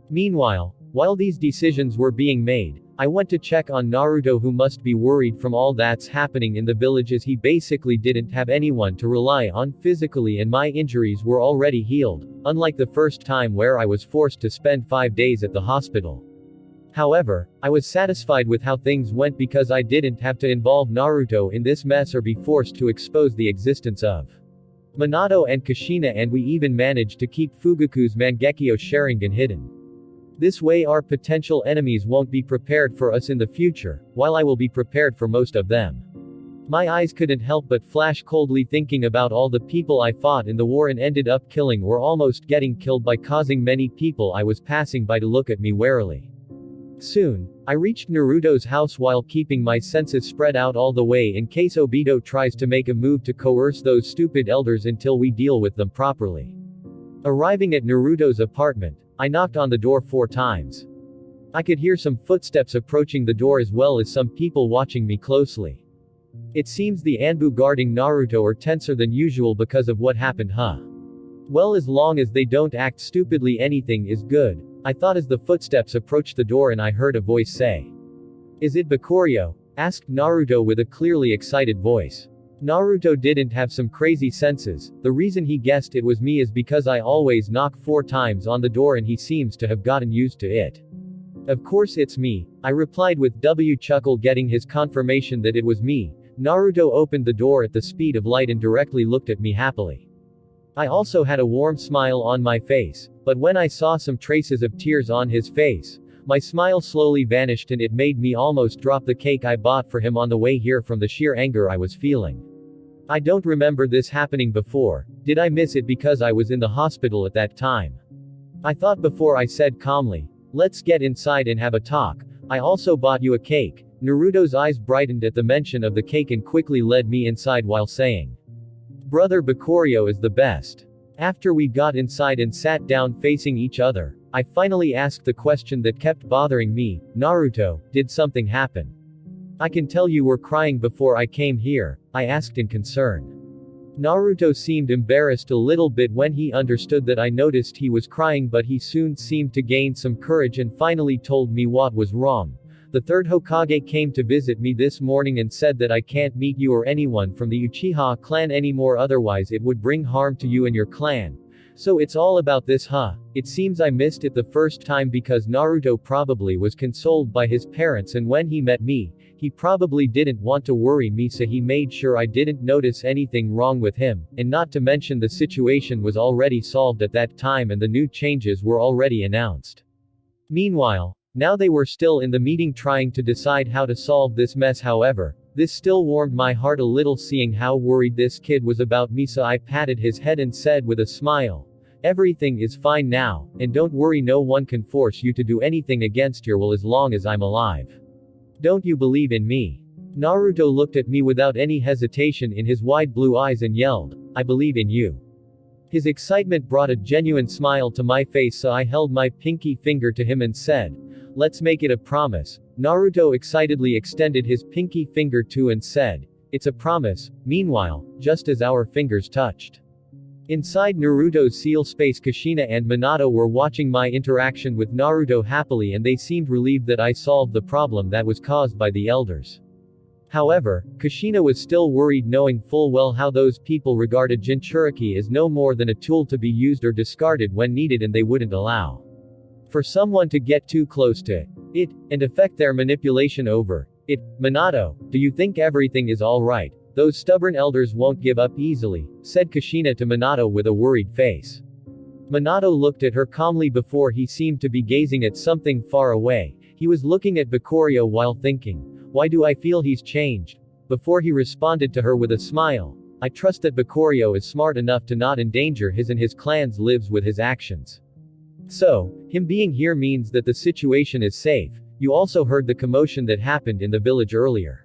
S1: Meanwhile, while these decisions were being made, I went to check on Naruto, who must be worried from all that's happening in the village, as he basically didn't have anyone to rely on physically, and my injuries were already healed, unlike the first time where I was forced to spend 5 days at the hospital. However, I was satisfied with how things went because I didn't have to involve Naruto in this mess or be forced to expose the existence of Minato and Kushina, and we even managed to keep Fugaku's Mangekyo Sharingan hidden. This way our potential enemies won't be prepared for us in the future, while I will be prepared for most of them. My eyes couldn't help but flash coldly, thinking about all the people I fought in the war and ended up killing or almost getting killed by, causing many people I was passing by to look at me warily. Soon, I reached Naruto's house while keeping my senses spread out all the way in case Obito tries to make a move to coerce those stupid elders until we deal with them properly. Arriving at Naruto's apartment, I knocked on the door 4 times. I could hear some footsteps approaching the door as well as some people watching me closely. It seems the Anbu guarding Naruto are tenser than usual because of what happened, huh? Well, as long as they don't act stupidly, anything is good, I thought as the footsteps approached the door and I heard a voice say. Is it Bakurio? Asked Naruto with a clearly excited voice. Naruto didn't have some crazy senses. The reason he guessed it was me is because I always knock 4 times on the door and he seems to have gotten used to it. Of course it's me, I replied with W chuckle, getting his confirmation that it was me. Naruto opened the door at the speed of light and directly looked at me happily. I also had a warm smile on my face, but when I saw some traces of tears on his face, my smile slowly vanished and it made me almost drop the cake I bought for him on the way here from the sheer anger I was feeling. I don't remember this happening before. Did I miss it because I was in the hospital at that time? I thought before I said calmly, let's get inside and have a talk. I also bought you a cake. Naruto's eyes brightened at the mention of the cake and quickly led me inside while saying, Brother Bakurio is the best. After we got inside and sat down facing each other, I finally asked the question that kept bothering me, Naruto, did something happen? I can tell you were crying before I came here, I asked in concern. Naruto seemed embarrassed a little bit when he understood that I noticed he was crying, but he soon seemed to gain some courage and finally told me what was wrong. The third Hokage came to visit me this morning and said that I can't meet you or anyone from the Uchiha clan anymore, otherwise it would bring harm to you and your clan. So it's all about this, huh? It seems I missed it the first time because Naruto probably was consoled by his parents, and when he met me, he probably didn't want to worry me, so he made sure I didn't notice anything wrong with him, and not to mention the situation was already solved at that time and the new changes were already announced. Meanwhile, now they were still in the meeting trying to decide how to solve this mess. However, this still warmed my heart a little seeing how worried this kid was about me, so I patted his head and said with a smile, everything is fine now, and don't worry, no one can force you to do anything against your will as long as I'm alive. Don't you believe in me? Naruto looked at me without any hesitation in his wide blue eyes and yelled, I believe in you. His excitement brought a genuine smile to my face, so I held my pinky finger to him and said, let's make it a promise. Naruto excitedly extended his pinky finger too and said, it's a promise. Meanwhile, just as our fingers touched, inside Naruto's seal space, Kushina and Minato were watching my interaction with Naruto happily, and they seemed relieved that I solved the problem that was caused by the elders. However, Kushina was still worried, knowing full well how those people regarded Jinchuriki as no more than a tool to be used or discarded when needed, and they wouldn't allow for someone to get too close to it and affect their manipulation over it. Minato, do you think everything is alright? Those stubborn elders won't give up easily, said Kushina to Minato with a worried face. Minato looked at her calmly before he seemed to be gazing at something far away. He was looking at Bakurio while thinking, why do I feel he's changed? Before he responded to her with a smile, I trust that Bakurio is smart enough to not endanger his and his clan's lives with his actions. So, him being here means that the situation is safe. You also heard the commotion that happened in the village earlier.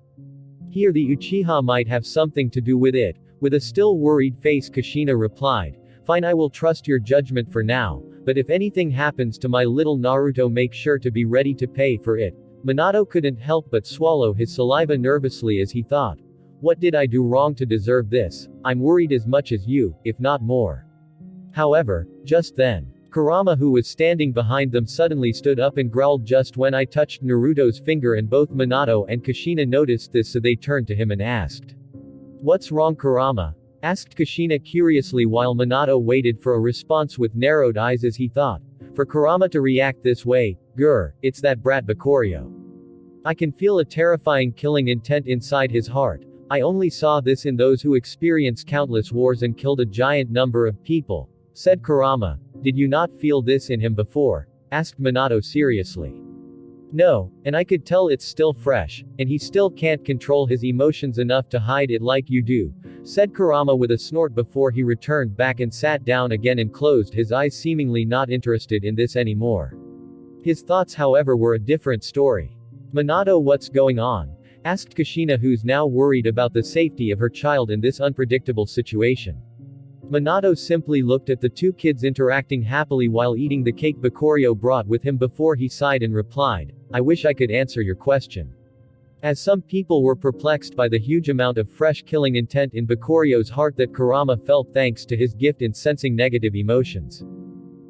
S1: Here the Uchiha might have something to do with it. With a still worried face, Kushina replied, fine, I will trust your judgment for now, but if anything happens to my little Naruto, make sure to be ready to pay for it. Minato couldn't help but swallow his saliva nervously as he thought, what did I do wrong to deserve this? I'm worried as much as you, if not more. However, just then, Kurama, who was standing behind them, suddenly stood up and growled just when I touched Naruto's finger, and both Minato and Kushina noticed this, so they turned to him and asked, what's wrong, Kurama? Asked Kushina curiously while Minato waited for a response with narrowed eyes as he thought, for Kurama to react this way, grr, it's that brat Bakurio. I can feel a terrifying killing intent inside his heart. I only saw this in those who experience countless wars and killed a giant number of people, said Kurama. Did you not feel this in him before? Asked Minato seriously. No, and I could tell it's still fresh, and he still can't control his emotions enough to hide it like you do, said Kurama with a snort before he returned back and sat down again and closed his eyes, seemingly not interested in this anymore. His thoughts however were a different story. "Minato, what's going on?" asked Kushina, who's now worried about the safety of her child in this unpredictable situation. Minato simply looked at the two kids interacting happily while eating the cake Bakurio brought with him before he sighed and replied, "I wish I could answer your question." As some people were perplexed by the huge amount of fresh killing intent in Bakurio's heart that Kurama felt thanks to his gift in sensing negative emotions.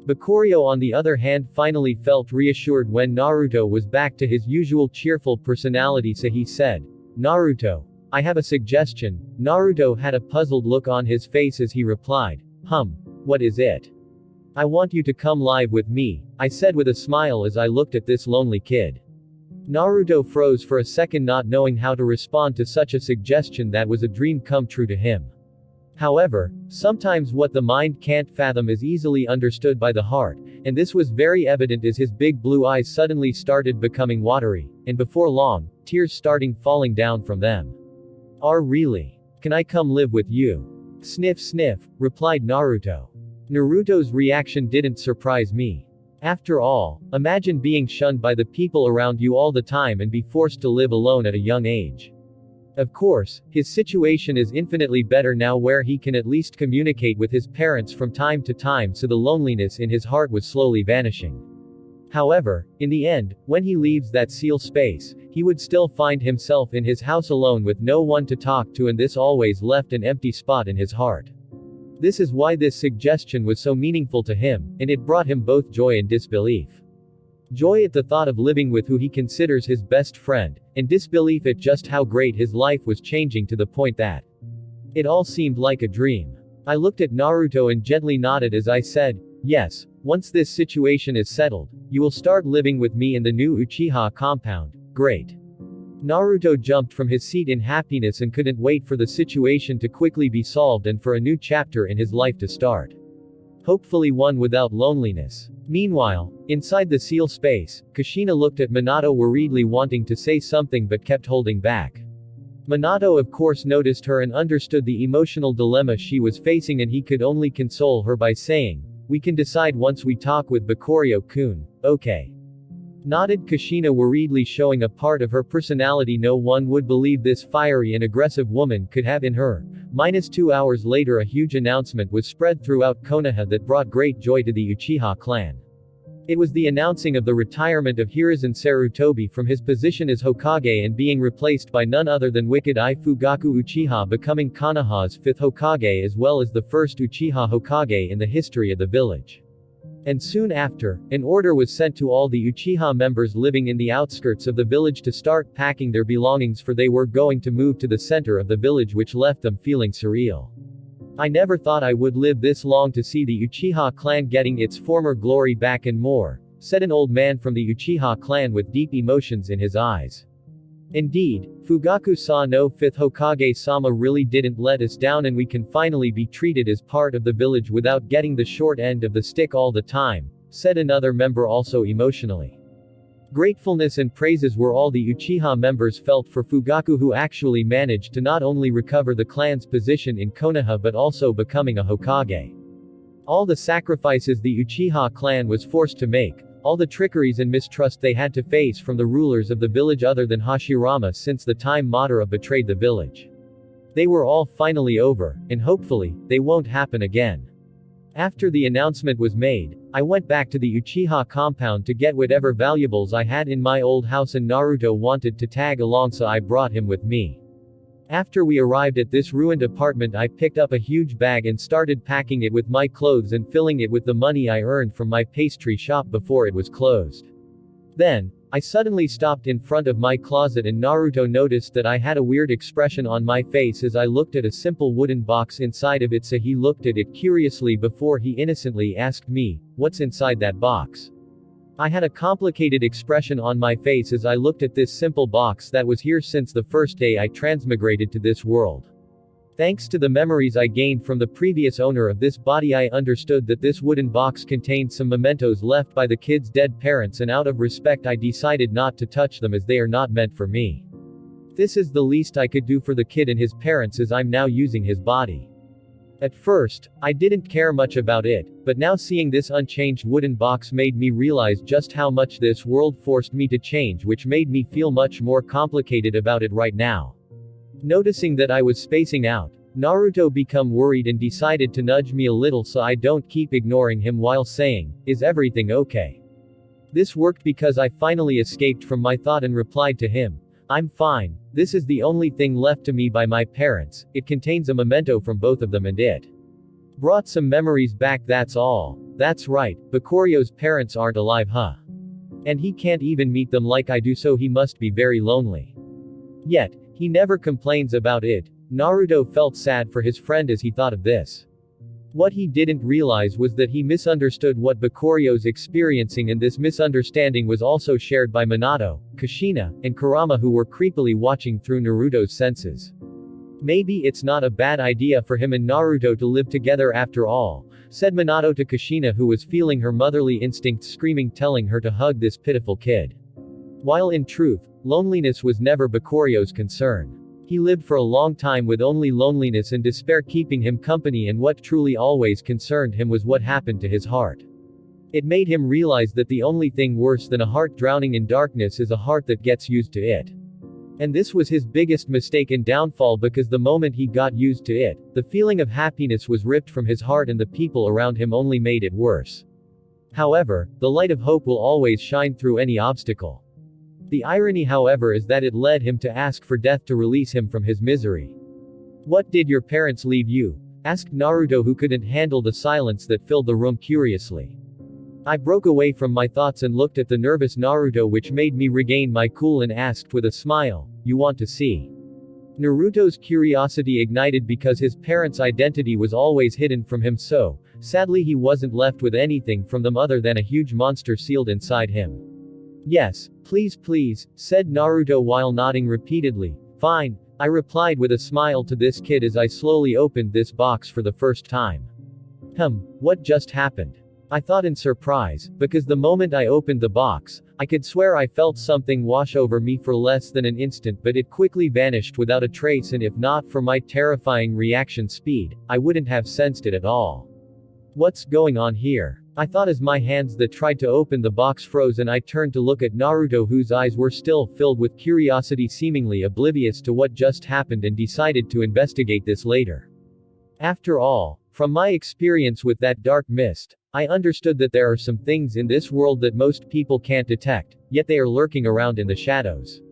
S1: Bakurio on the other hand finally felt reassured when Naruto was back to his usual cheerful personality, so he said, "Naruto, I have a suggestion." Naruto had a puzzled look on his face as he replied, "What is it?" "I want you to come live with me," I said with a smile as I looked at this lonely kid. Naruto froze for a second, not knowing how to respond to such a suggestion that was a dream come true to him. However, sometimes what the mind can't fathom is easily understood by the heart, and this was very evident as his big blue eyes suddenly started becoming watery, and before long, tears starting falling down from them. Really? Can I come live with you?" "Sniff sniff," replied Naruto. Naruto's reaction didn't surprise me. After all, imagine being shunned by the people around you all the time and be forced to live alone at a young age. Of course, his situation is infinitely better now where he can at least communicate with his parents from time to time, so the loneliness in his heart was slowly vanishing. However, in the end, when he leaves that seal space, he would still find himself in his house alone with no one to talk to, and this always left an empty spot in his heart. This is why this suggestion was so meaningful to him, and it brought him both joy and disbelief. Joy at the thought of living with who he considers his best friend, and disbelief at just how great his life was changing to the point that it all seemed like a dream. I looked at Naruto and gently nodded as I said, "Yes, once this situation is settled, you will start living with me in the new Uchiha compound." "Great." Naruto jumped from his seat in happiness and couldn't wait for the situation to quickly be solved and for a new chapter in his life to start. Hopefully one without loneliness. Meanwhile, inside the seal space, Kushina looked at Minato worriedly, wanting to say something but kept holding back. Minato of course noticed her and understood the emotional dilemma she was facing, and he could only console her by saying, "We can decide once we talk with Bakurio-kun, okay?" Nodded Kushina worriedly, showing a part of her personality no one would believe this fiery and aggressive woman could have in her. -2 hours later, a huge announcement was spread throughout Konoha that brought great joy to the Uchiha clan. It was the announcing of the retirement of Hiruzen Sarutobi from his position as Hokage and being replaced by none other than Wicked Eye Fugaku Uchiha, becoming Konoha's 5th Hokage as well as the first Uchiha Hokage in the history of the village. And soon after, an order was sent to all the Uchiha members living in the outskirts of the village to start packing their belongings, for they were going to move to the center of the village, which left them feeling surreal. "I never thought I would live this long to see the Uchiha clan getting its former glory back and more," said an old man from the Uchiha clan with deep emotions in his eyes. "Indeed, Fugaku-sa no 5th Hokage-sama really didn't let us down, and we can finally be treated as part of the village without getting the short end of the stick all the time," said another member also emotionally. Gratefulness and praises were all the Uchiha members felt for Fugaku, who actually managed to not only recover the clan's position in Konoha but also becoming a Hokage. All the sacrifices the Uchiha clan was forced to make, all the trickeries and mistrust they had to face from the rulers of the village other than Hashirama since the time Madara betrayed the village. They were all finally over, and hopefully, they won't happen again. After the announcement was made, I went back to the Uchiha compound to get whatever valuables I had in my old house, and Naruto wanted to tag along, so I brought him with me. After we arrived at this ruined apartment, I picked up a huge bag and started packing it with my clothes and filling it with the money I earned from my pastry shop before it was closed. Then, I suddenly stopped in front of my closet, and Naruto noticed that I had a weird expression on my face as I looked at a simple wooden box inside of it, so he looked at it curiously before he innocently asked me, "What's inside that box?" I had a complicated expression on my face as I looked at this simple box that was here since the first day I transmigrated to this world. Thanks to the memories I gained from the previous owner of this body, I understood that this wooden box contained some mementos left by the kid's dead parents, and out of respect I decided not to touch them as they are not meant for me. This is the least I could do for the kid and his parents, as I'm now using his body. At first, I didn't care much about it, but now seeing this unchanged wooden box made me realize just how much this world forced me to change, which made me feel much more complicated about it right now. Noticing that I was spacing out, Naruto became worried and decided to nudge me a little so I don't keep ignoring him while saying, "Is everything okay?" This worked because I finally escaped from my thought and replied to him, "I'm fine. This is the only thing left to me by my parents. It contains a memento from both of them and it brought some memories back, that's all." That's right, Bakuryo's parents aren't alive, huh? And he can't even meet them like I do, so he must be very lonely. Yet, he never complains about it. Naruto felt sad for his friend as he thought of this. What he didn't realize was that he misunderstood what Bakuryo's experiencing, and this misunderstanding was also shared by Minato, Kushina, and Kurama, who were creepily watching through Naruto's senses. Maybe it's not a bad idea for him and Naruto to live together after all, said Minato to Kushina, who was feeling her motherly instinct screaming, telling her to hug this pitiful kid. While in truth, loneliness was never Bakuryo's concern. He lived for a long time with only loneliness and despair keeping him company, and what truly always concerned him was what happened to his heart. It made him realize that the only thing worse than a heart drowning in darkness is a heart that gets used to it. And this was his biggest mistake and downfall, because the moment he got used to it, the feeling of happiness was ripped from his heart and the people around him only made it worse. However, the light of hope will always shine through any obstacle. The irony, however, is that it led him to ask for death to release him from his misery. "What did your parents leave you?" asked Naruto, who couldn't handle the silence that filled the room, curiously. I broke away from my thoughts and looked at the nervous Naruto, which made me regain my cool and asked with a smile, "You want to see?" Naruto's curiosity ignited because his parents' identity was always hidden from him, so, sadly, he wasn't left with anything from them other than a huge monster sealed inside him. "Yes, please," said Naruto while nodding repeatedly. "Fine," I replied with a smile to this kid as I slowly opened this box for the first time. What just happened? I thought in surprise, because the moment I opened the box, I could swear I felt something wash over me for less than an instant, but it quickly vanished without a trace, and if not for my terrifying reaction speed, I wouldn't have sensed it at all. What's going on here? I thought as my hands that tried to open the box froze and I turned to look at Naruto, whose eyes were still filled with curiosity, seemingly oblivious to what just happened, and decided to investigate this later. After all, from my experience with that dark mist, I understood that there are some things in this world that most people can't detect, yet they are lurking around in the shadows.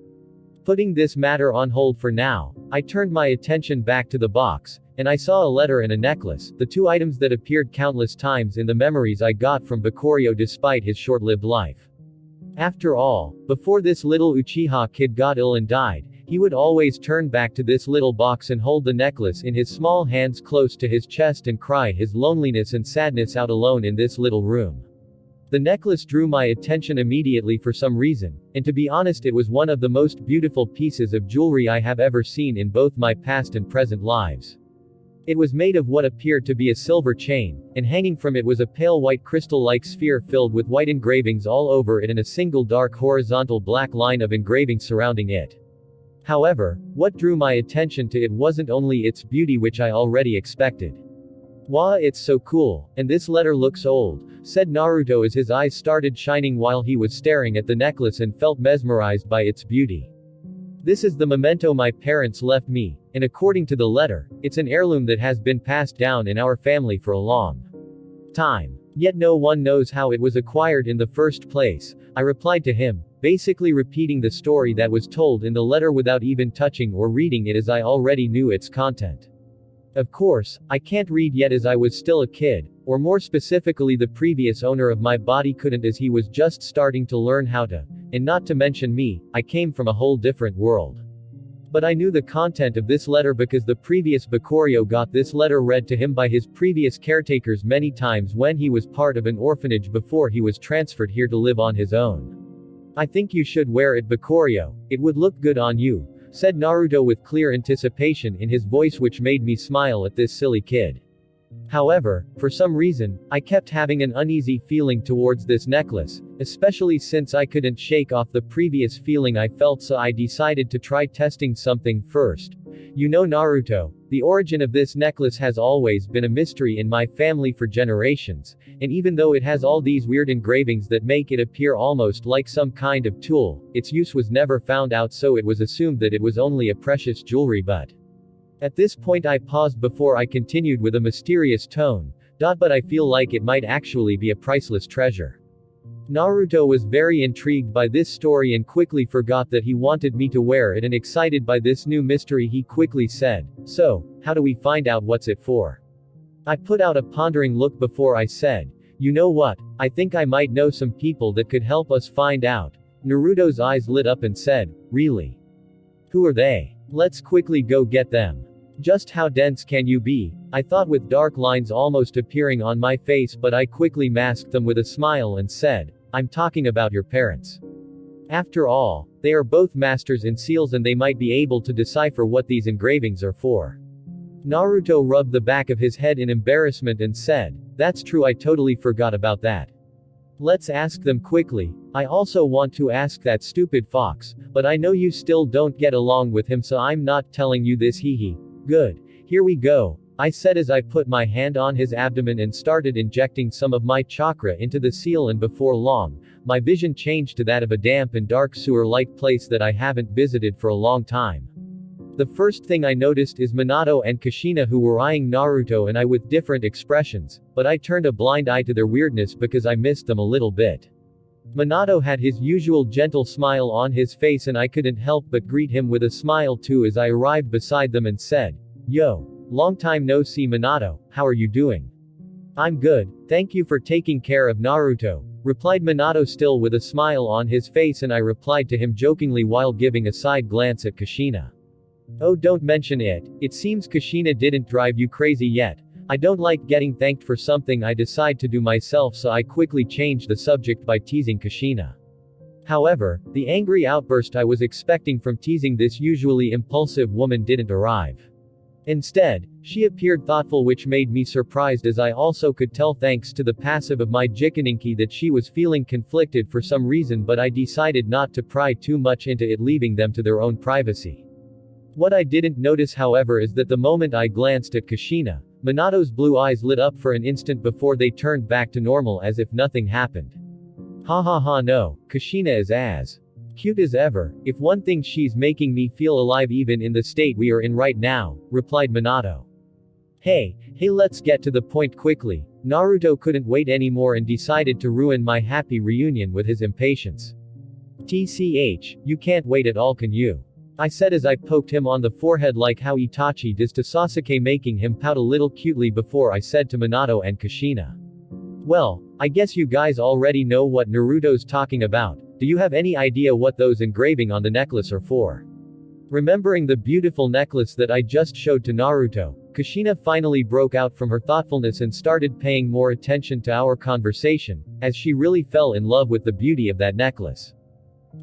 S1: Putting this matter on hold for now, I turned my attention back to the box, and I saw a letter and a necklace, the two items that appeared countless times in the memories I got from Bakuryo despite his short-lived life. After all, before this little Uchiha kid got ill and died, he would always turn back to this little box and hold the necklace in his small hands close to his chest and cry his loneliness and sadness out alone in this little room. The necklace drew my attention immediately for some reason, and to be honest, it was one of the most beautiful pieces of jewelry I have ever seen in both my past and present lives. It was made of what appeared to be a silver chain, and hanging from it was a pale white crystal-like sphere filled with white engravings all over it and a single dark horizontal black line of engravings surrounding it. However, what drew my attention to it wasn't only its beauty, which I already expected. "Wow, it's so cool, and this letter looks old," said Naruto as his eyes started shining while he was staring at the necklace and felt mesmerized by its beauty. "This is the memento my parents left me, and according to the letter, it's an heirloom that has been passed down in our family for a long time. Yet no one knows how it was acquired in the first place," I replied to him, basically repeating the story that was told in the letter without even touching or reading it, as I already knew its content. Of course, I can't read yet as I was still a kid, or more specifically the previous owner of my body couldn't, as he was just starting to learn how to, and not to mention me, I came from a whole different world. But I knew the content of this letter because the previous Bakuryo got this letter read to him by his previous caretakers many times when he was part of an orphanage before he was transferred here to live on his own. "I think you should wear it, Bakuryo. It would look good on you," said Naruto with clear anticipation in his voice, which made me smile at this silly kid. However, for some reason, I kept having an uneasy feeling towards this necklace, especially since I couldn't shake off the previous feeling I felt, so I decided to try testing something first. "You know, Naruto, The origin of this necklace has always been a mystery in my family for generations, and even though it has all these weird engravings that make it appear almost like some kind of tool, its use was never found out, so it was assumed that it was only a precious jewelry. But at this point I paused before I continued with a mysterious tone. But I feel like it might actually be a priceless treasure. Naruto was very intrigued by this story and quickly forgot that he wanted me to wear it, and excited by this new mystery he quickly said, "So, how do we find out what's it for?" I put out a pondering look before I said, "You know what, I think I might know some people that could help us find out." Naruto's eyes lit up and said, "Really? Who are they? Let's quickly go get them." "Just how dense can you be?" I thought, with dark lines almost appearing on my face, but I quickly masked them with a smile and said, "I'm talking about your parents. After all, they are both masters in seals and they might be able to decipher what these engravings are for." Naruto rubbed the back of his head in embarrassment and said, "That's true, I totally forgot about that. Let's ask them quickly. I also want to ask that stupid fox, but I know you still don't get along with him, so I'm not telling you this, hee. Good. Here we go," I said as I put my hand on his abdomen and started injecting some of my chakra into the seal, and before long, my vision changed to that of a damp and dark sewer-like place that I haven't visited for a long time. The first thing I noticed is Minato and Kushina, who were eyeing Naruto and I with different expressions, but I turned a blind eye to their weirdness because I missed them a little bit. Minato had his usual gentle smile on his face and I couldn't help but greet him with a smile too as I arrived beside them and said, "Yo. Long time no see, Minato, how are you doing?" "I'm good, thank you for taking care of Naruto," replied Minato, still with a smile on his face, and I replied to him jokingly while giving a side glance at Kushina. "Oh, don't mention it. It seems Kushina didn't drive you crazy yet. I don't like getting thanked for something I decide to do myself, so I quickly changed the subject by teasing Kushina. However, the angry outburst I was expecting from teasing this usually impulsive woman didn't arrive. Instead, she appeared thoughtful, which made me surprised, as I also could tell thanks to the passive of my Jikaninki that she was feeling conflicted for some reason, but I decided not to pry too much into it, leaving them to their own privacy. What I didn't notice, however, is that the moment I glanced at Kushina, Minato's blue eyes lit up for an instant before they turned back to normal as if nothing happened. "Ha ha ha, no, Kushina is as cute as ever. If one thing, she's making me feel alive even in the state we are in right now," replied Minato. Hey, let's get to the point quickly." Naruto couldn't wait anymore and decided to ruin my happy reunion with his impatience. "TCH, you can't wait at all, can you?" I said as I poked him on the forehead like how Itachi does to Sasuke, making him pout a little cutely before I said to Minato and Kushina, "Well, I guess you guys already know what Naruto's talking about. Do you have any idea what those engraving on the necklace are for?" Remembering the beautiful necklace that I just showed to Naruto, Kushina finally broke out from her thoughtfulness and started paying more attention to our conversation, as she really fell in love with the beauty of that necklace.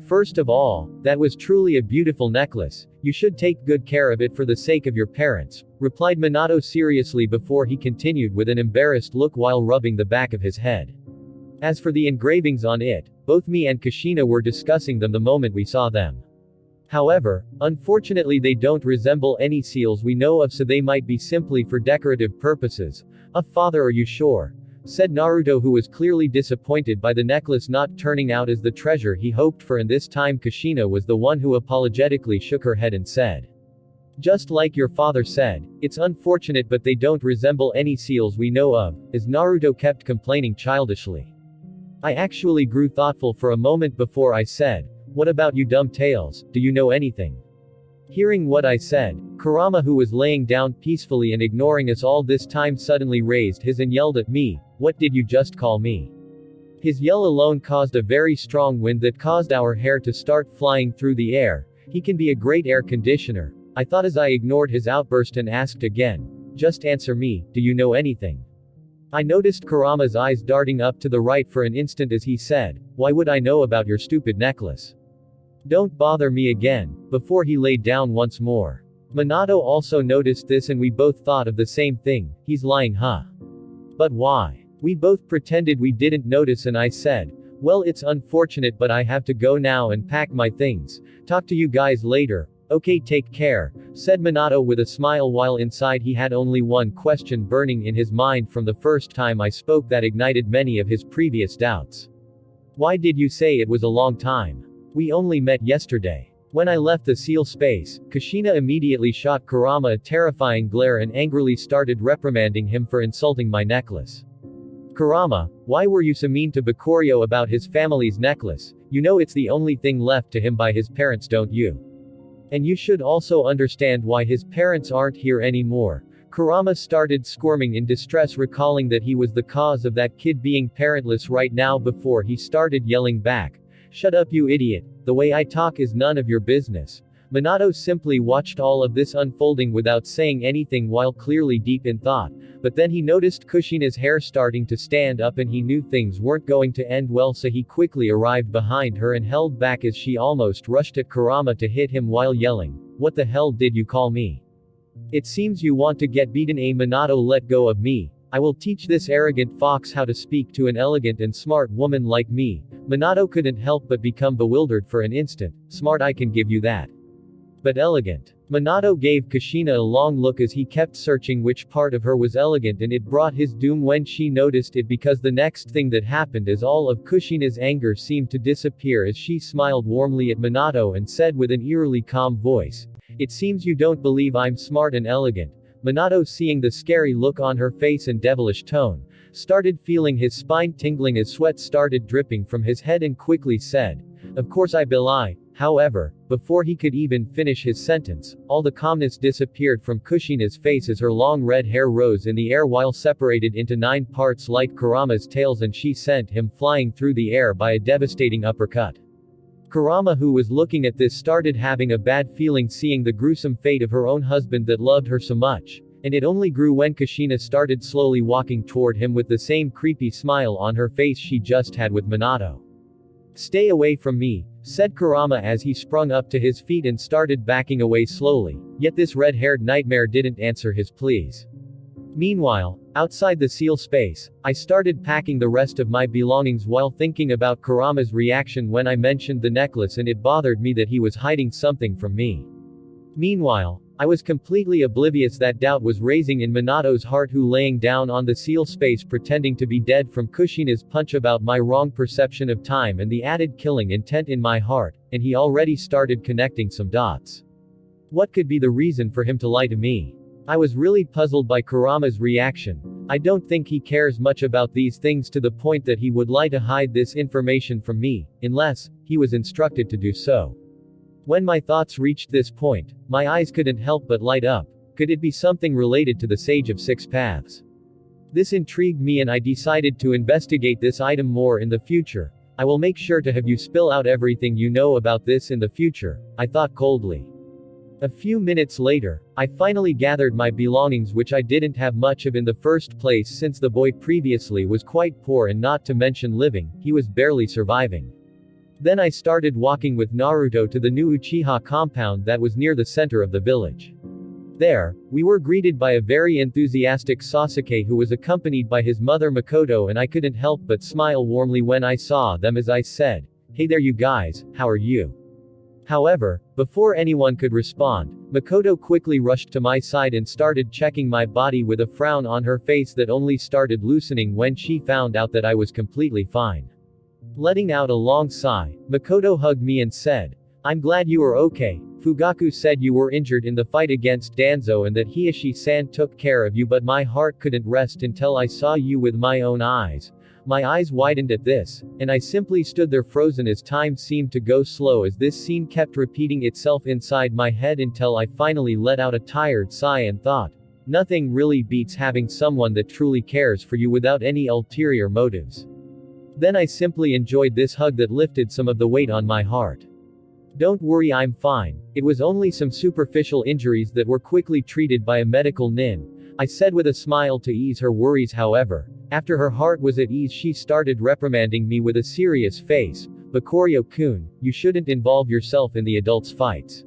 S1: "First of all, that was truly a beautiful necklace. You should take good care of it for the sake of your parents," replied Minato seriously before he continued with an embarrassed look while rubbing the back of his head. "As for the engravings on it, both me and Kushina were discussing them the moment we saw them. However, unfortunately they don't resemble any seals we know of, so they might be simply for decorative purposes." "Father, are you sure?" said Naruto, who was clearly disappointed by the necklace not turning out as the treasure he hoped for, and this time Kushina was the one who apologetically shook her head and said, "Just like your father said, it's unfortunate, but they don't resemble any seals we know of," as Naruto kept complaining childishly. I actually grew thoughtful for a moment before I said, "What about you dumb tails, do you know anything?" Hearing what I said, Kurama, who was laying down peacefully and ignoring us all this time, suddenly raised his and yelled at me, "What did you just call me?" His yell alone caused a very strong wind that caused our hair to start flying through the air. "He can be a great air conditioner," I thought as I ignored his outburst and asked again, "Just answer me, do you know anything?" I noticed Kurama's eyes darting up to the right for an instant as he said, "Why would I know about your stupid necklace? Don't bother me again," before he laid down once more. Minato also noticed this and we both thought of the same thing. "He's lying, huh? But why?" We both pretended we didn't notice and I said, "Well, it's unfortunate, but I have to go now and pack my things. Talk to you guys later." Okay, take care, said Minato with a smile while inside he had only one question burning in his mind from the first time I spoke that ignited many of his previous doubts. Why did you say it was a long time? We only met yesterday. When I left the seal space, Kushina immediately shot Kurama a terrifying glare and angrily started reprimanding him for insulting my necklace. Kurama, why were you so mean to Bakurio about his family's necklace? You know it's the only thing left to him by his parents, don't you? And you should also understand why his parents aren't here anymore. Kurama started squirming in distress, recalling that he was the cause of that kid being parentless right now before he started yelling back. Shut up, you idiot. The way I talk is none of your business. Minato simply watched all of this unfolding without saying anything while clearly deep in thought, but then he noticed Kushina's hair starting to stand up and he knew things weren't going to end well, so he quickly arrived behind her and held back as she almost rushed at Kurama to hit him while yelling, "What the hell did you call me? It seems you want to get beaten, Minato, let go of me. I will teach this arrogant fox how to speak to an elegant and smart woman like me." Minato couldn't help but become bewildered for an instant. Smart, I can give you that. But elegant? Minato gave Kushina a long look as he kept searching which part of her was elegant, and it brought his doom when she noticed it, because the next thing that happened is all of Kushina's anger seemed to disappear as she smiled warmly at Minato and said with an eerily calm voice, "It seems you don't believe I'm smart and elegant." Minato, seeing the scary look on her face and devilish tone, started feeling his spine tingling as sweat started dripping from his head and quickly said, "Of course I belie." However, before he could even finish his sentence, all the calmness disappeared from Kushina's face as her long red hair rose in the air while separated into 9 parts like Kurama's tails, and she sent him flying through the air by a devastating uppercut. Kurama, who was looking at this, started having a bad feeling seeing the gruesome fate of her own husband that loved her so much, and it only grew when Kushina started slowly walking toward him with the same creepy smile on her face she just had with Minato. "Stay away from me," said Kurama as he sprung up to his feet and started backing away slowly, yet this red-haired nightmare didn't answer his pleas. Meanwhile, outside the seal space, I started packing the rest of my belongings while thinking about Kurama's reaction when I mentioned the necklace, and it bothered me that he was hiding something from me. Meanwhile, I was completely oblivious that doubt was raising in Minato's heart, who laying down on the seal space pretending to be dead from Kushina's punch about my wrong perception of time and the added killing intent in my heart, and he already started connecting some dots. What could be the reason for him to lie to me? I was really puzzled by Kurama's reaction. I don't think he cares much about these things to the point that he would lie to hide this information from me, unless he was instructed to do so. When my thoughts reached this point, my eyes couldn't help but light up. Could it be something related to the Sage of Six Paths? This intrigued me and I decided to investigate this item more in the future. I will make sure to have you spill out everything you know about this in the future, I thought coldly. A few minutes later, I finally gathered my belongings, which I didn't have much of in the first place since the boy previously was quite poor, and not to mention living, he was barely surviving. Then I started walking with Naruto to the new Uchiha compound that was near the center of the village. There, we were greeted by a very enthusiastic Sasuke who was accompanied by his mother Makoto, and I couldn't help but smile warmly when I saw them as I said, "Hey there you guys, how are you?" However, before anyone could respond, Makoto quickly rushed to my side and started checking my body with a frown on her face that only started loosening when she found out that I was completely fine. Letting out a long sigh, Makoto hugged me and said, "I'm glad you are okay. Fugaku said you were injured in the fight against Danzo and that Hiashi-san took care of you, but my heart couldn't rest until I saw you with my own eyes." My eyes widened at this, and I simply stood there frozen as time seemed to go slow as this scene kept repeating itself inside my head until I finally let out a tired sigh and thought, nothing really beats having someone that truly cares for you without any ulterior motives. Then I simply enjoyed this hug that lifted some of the weight on my heart. "Don't worry, I'm fine. It was only some superficial injuries that were quickly treated by a medical nin," I said with a smile to ease her worries. However, after her heart was at ease, she started reprimanding me with a serious face. "Bakurio-kun, you shouldn't involve yourself in the adults' fights.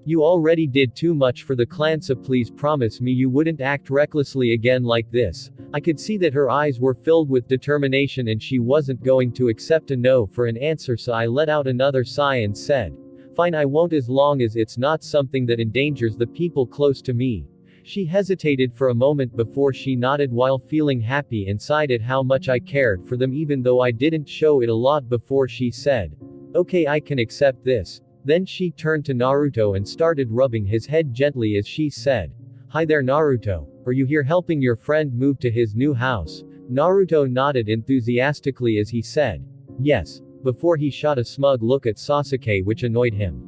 S1: You already did too much for the clan, so please promise me you wouldn't act recklessly again like this." I could see that her eyes were filled with determination and she wasn't going to accept a no for an answer, so I let out another sigh and said, Fine, I won't, as long as it's not something that endangers the people close to me. She hesitated for a moment before she nodded while feeling happy inside at how much I cared for them, even though I didn't show it a lot before she said, "Okay, I can accept this." Then she turned to Naruto and started rubbing his head gently as she said, "Hi there, Naruto. Are you here helping your friend move to his new house?" Naruto nodded enthusiastically as he said, "Yes," before he shot a smug look at Sasuke, which annoyed him.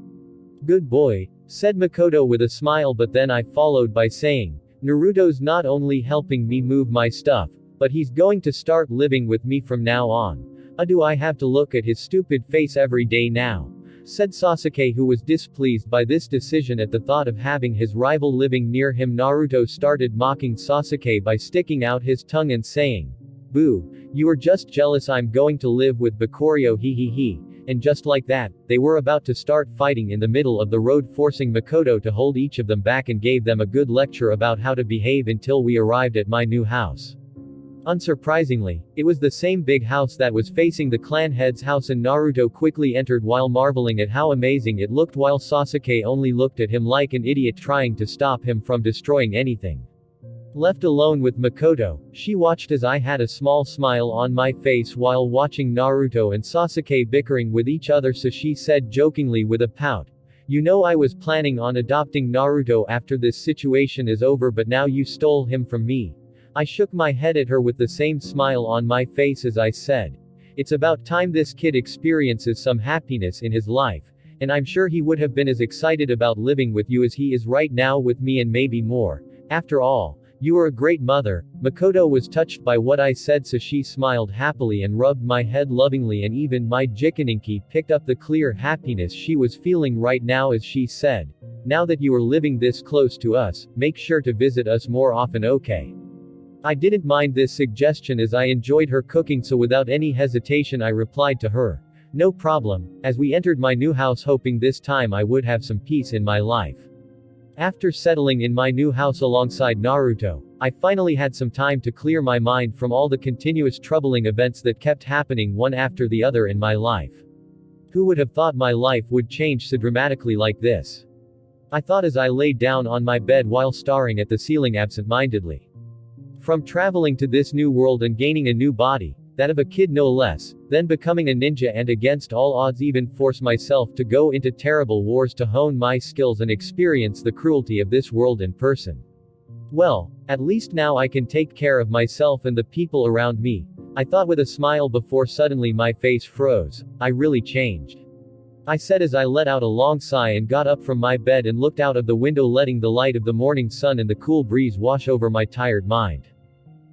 S1: "Good boy," said Makoto with a smile, but then I followed by saying, "Naruto's not only helping me move my stuff, but he's going to start living with me from now on. Do I have to look at his stupid face every day now?" said Sasuke, who was displeased by this decision at the thought of having his rival living near him. Naruto started mocking Sasuke by sticking out his tongue and saying, "Boo, you are just jealous I'm going to live with Bakurio, he he he." And just like that, they were about to start fighting in the middle of the road, forcing Makoto to hold each of them back and gave them a good lecture about how to behave until we arrived at my new house. Unsurprisingly, it was the same big house that was facing the clan head's house, and Naruto quickly entered while marveling at how amazing it looked, while Sasuke only looked at him like an idiot trying to stop him from destroying anything. Left alone with Makoto, she watched as I had a small smile on my face while watching Naruto and Sasuke bickering with each other, so she said jokingly with a pout, "You know, I was planning on adopting Naruto after this situation is over, but now you stole him from me." I shook my head at her with the same smile on my face as I said, "It's about time this kid experiences some happiness in his life, and I'm sure he would have been as excited about living with you as he is right now with me, and maybe more. After all, you are a great mother." Makoto was touched by what I said, so she smiled happily and rubbed my head lovingly, and even my Jikaninki picked up the clear happiness she was feeling right now as she said, "Now that you are living this close to us, make sure to visit us more often, okay?" I didn't mind this suggestion as I enjoyed her cooking, so without any hesitation I replied to her, "No problem," as we entered my new house, hoping this time I would have some peace in my life. After settling in my new house alongside Naruto, I finally had some time to clear my mind from all the continuous troubling events that kept happening one after the other in my life. Who would have thought my life would change so dramatically like this? I thought as I lay down on my bed while staring at the ceiling absent-mindedly. From traveling to this new world and gaining a new body, that of a kid no less, then becoming a ninja, and against all odds even force myself to go into terrible wars to hone my skills and experience the cruelty of this world in person. Well, at least now I can take care of myself and the people around me, I thought with a smile before suddenly my face froze. I really changed, I said as I let out a long sigh and got up from my bed and looked out of the window, letting the light of the morning sun and the cool breeze wash over my tired mind.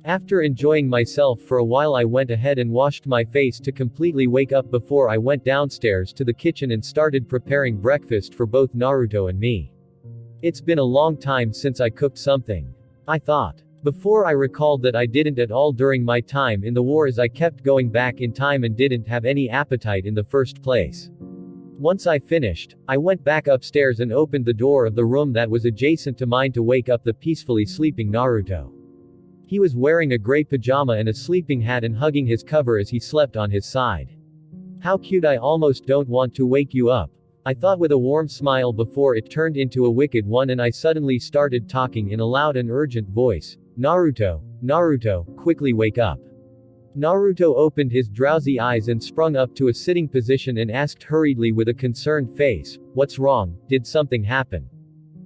S1: After enjoying myself for a while, I went ahead and washed my face to completely wake up before I went downstairs to the kitchen and started preparing breakfast for both Naruto and me. It's been a long time since I cooked something, I thought. Before I recalled that I didn't at all during my time in the war, as I kept going back in time and didn't have any appetite in the first place. Once I finished, I went back upstairs and opened the door of the room that was adjacent to mine to wake up the peacefully sleeping Naruto. He was wearing a gray pajama and a sleeping hat and hugging his cover as he slept on his side. "How cute, I almost don't want to wake you up," I thought with a warm smile before it turned into a wicked one, and I suddenly started talking in a loud and urgent voice. "Naruto, Naruto, quickly wake up." Naruto opened his drowsy eyes and sprung up to a sitting position and asked hurriedly with a concerned face, "What's wrong? Did something happen?"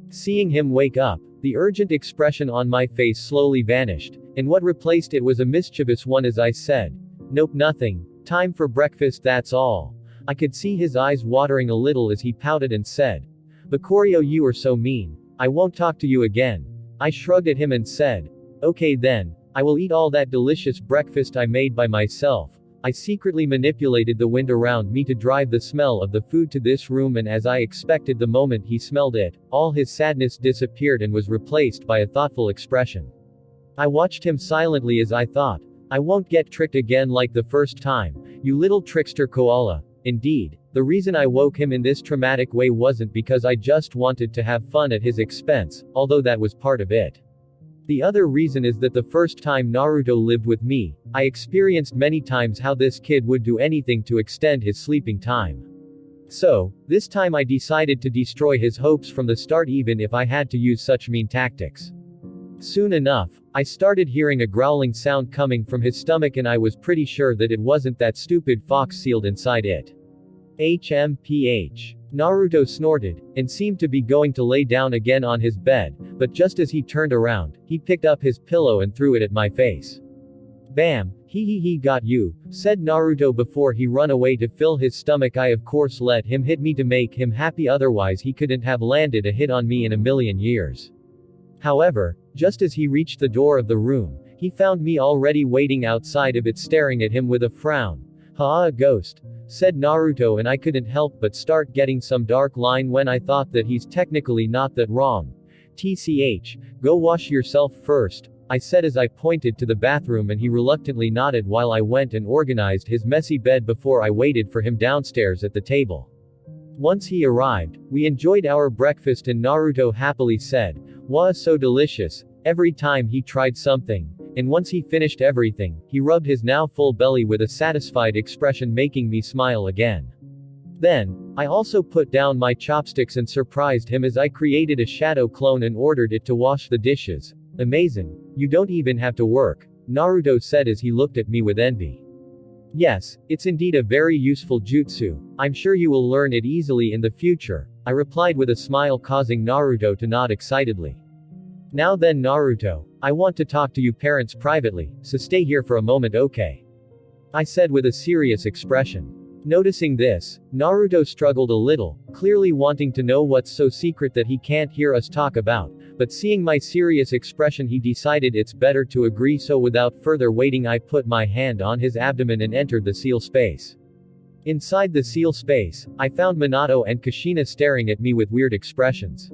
S1: Seeing him wake up, the urgent expression on my face slowly vanished, and what replaced it was a mischievous one as I said, "Nope, nothing. Time for breakfast, that's all." I could see his eyes watering a little as he pouted and said, "Bakurio, you are so mean. I won't talk to you again." I shrugged at him and said, "Okay then, I will eat all that delicious breakfast I made by myself." I secretly manipulated the wind around me to drive the smell of the food to this room, and as I expected, the moment he smelled it, all his sadness disappeared and was replaced by a thoughtful expression. I watched him silently as I thought, "I won't get tricked again like the first time, you little trickster koala." Indeed, the reason I woke him in this traumatic way wasn't because I just wanted to have fun at his expense, although that was part of it. The other reason is that the first time Naruto lived with me, I experienced many times how this kid would do anything to extend his sleeping time. So, this time I decided to destroy his hopes from the start even if I had to use such mean tactics. Soon enough, I started hearing a growling sound coming from his stomach and I was pretty sure that it wasn't that stupid fox sealed inside it. HMPH. Naruto snorted, and seemed to be going to lay down again on his bed, but just as he turned around, he picked up his pillow and threw it at my face. Bam, he got you, said Naruto before he run away to fill his stomach. I of course let him hit me to make him happy, otherwise he couldn't have landed a hit on me in a million years. However, just as he reached the door of the room, he found me already waiting outside of it staring at him with a frown. "Ha, a ghost," said Naruto, and I couldn't help but start getting some dark line when I thought that he's technically not that wrong. "TCH, go wash yourself first," I said as I pointed to the bathroom, and he reluctantly nodded while I went and organized his messy bed before I waited for him downstairs at the table. Once he arrived, we enjoyed our breakfast and Naruto happily said, "Wow, so delicious," every time he tried something. And once he finished everything, he rubbed his now full belly with a satisfied expression, making me smile again. Then, I also put down my chopsticks and surprised him as I created a shadow clone and ordered it to wash the dishes. "Amazing. You don't even have to work," Naruto said as he looked at me with envy. "Yes, it's indeed a very useful jutsu. I'm sure you will learn it easily in the future," I replied with a smile, causing Naruto to nod excitedly. "Now then, Naruto, I want to talk to you parents privately, so stay here for a moment, okay?" I said with a serious expression. Noticing this, Naruto struggled a little, clearly wanting to know what's so secret that he can't hear us talk about, but seeing my serious expression he decided it's better to agree, so without further waiting I put my hand on his abdomen and entered the seal space. Inside the seal space, I found Minato and Kushina staring at me with weird expressions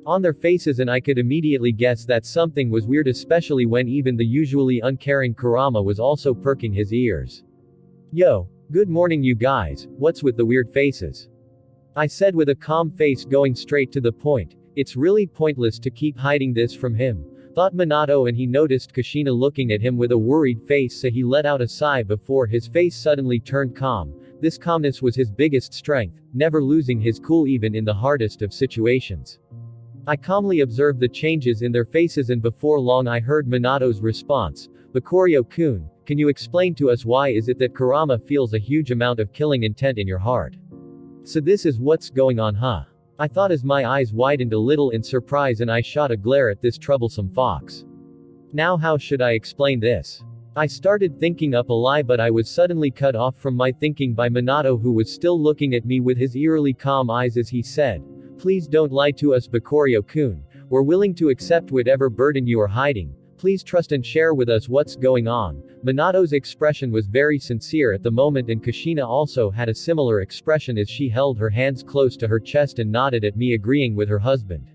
S1: on their faces, and I could immediately guess that something was weird, especially when even the usually uncaring Kurama was also perking his ears. "Yo, good morning you guys, what's with the weird faces?" I said with a calm face, going straight to the point. "It's really pointless to keep hiding this from him," thought Minato, and he noticed Kushina looking at him with a worried face, so he let out a sigh before his face suddenly turned calm. This calmness was his biggest strength, never losing his cool even in the hardest of situations. I calmly observed the changes in their faces, and before long I heard Minato's response. "Bakurio-kun, can you explain to us why is it that Kurama feels a huge amount of killing intent in your heart? So this is what's going on, huh?" I thought as my eyes widened a little in surprise and I shot a glare at this troublesome fox. Now how should I explain this? I started thinking up a lie, but I was suddenly cut off from my thinking by Minato, who was still looking at me with his eerily calm eyes as he said, "Please don't lie to us, Bakurio-kun. We're willing to accept whatever burden you are hiding. Please trust and share with us what's going on." Minato's expression was very sincere at the moment, and Kushina also had a similar expression as she held her hands close to her chest and nodded at me, agreeing with her husband.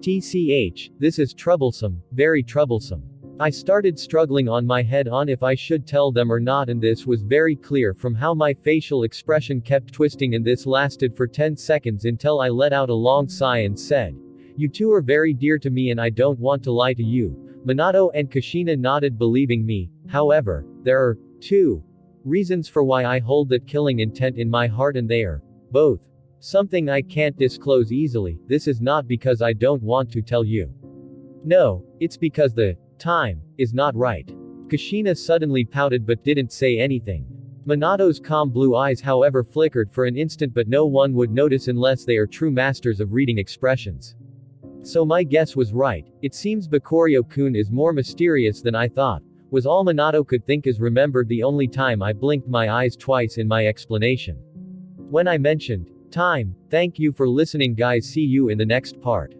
S1: "TCH, this is troublesome, very troublesome." I started struggling on my head on if I should tell them or not, and this was very clear from how my facial expression kept twisting, and this lasted for 10 seconds until I let out a long sigh and said, "You two are very dear to me and I don't want to lie to you." Minato and Kushina nodded, believing me. However, there are two reasons for why I hold that killing intent in my heart, and they are both something I can't disclose easily. This is not because I don't want to tell you. No, it's because the time is not right. Kushina suddenly pouted but didn't say anything. Minato's calm blue eyes, however, flickered for an instant, but no one would notice unless they are true masters of reading expressions. So my guess was right. It seems Bakurio-kun is more mysterious than I thought, was all Minato could think as remembered the only time I blinked my eyes twice in my explanation. When I mentioned time. Thank you for listening guys, see you in the next part.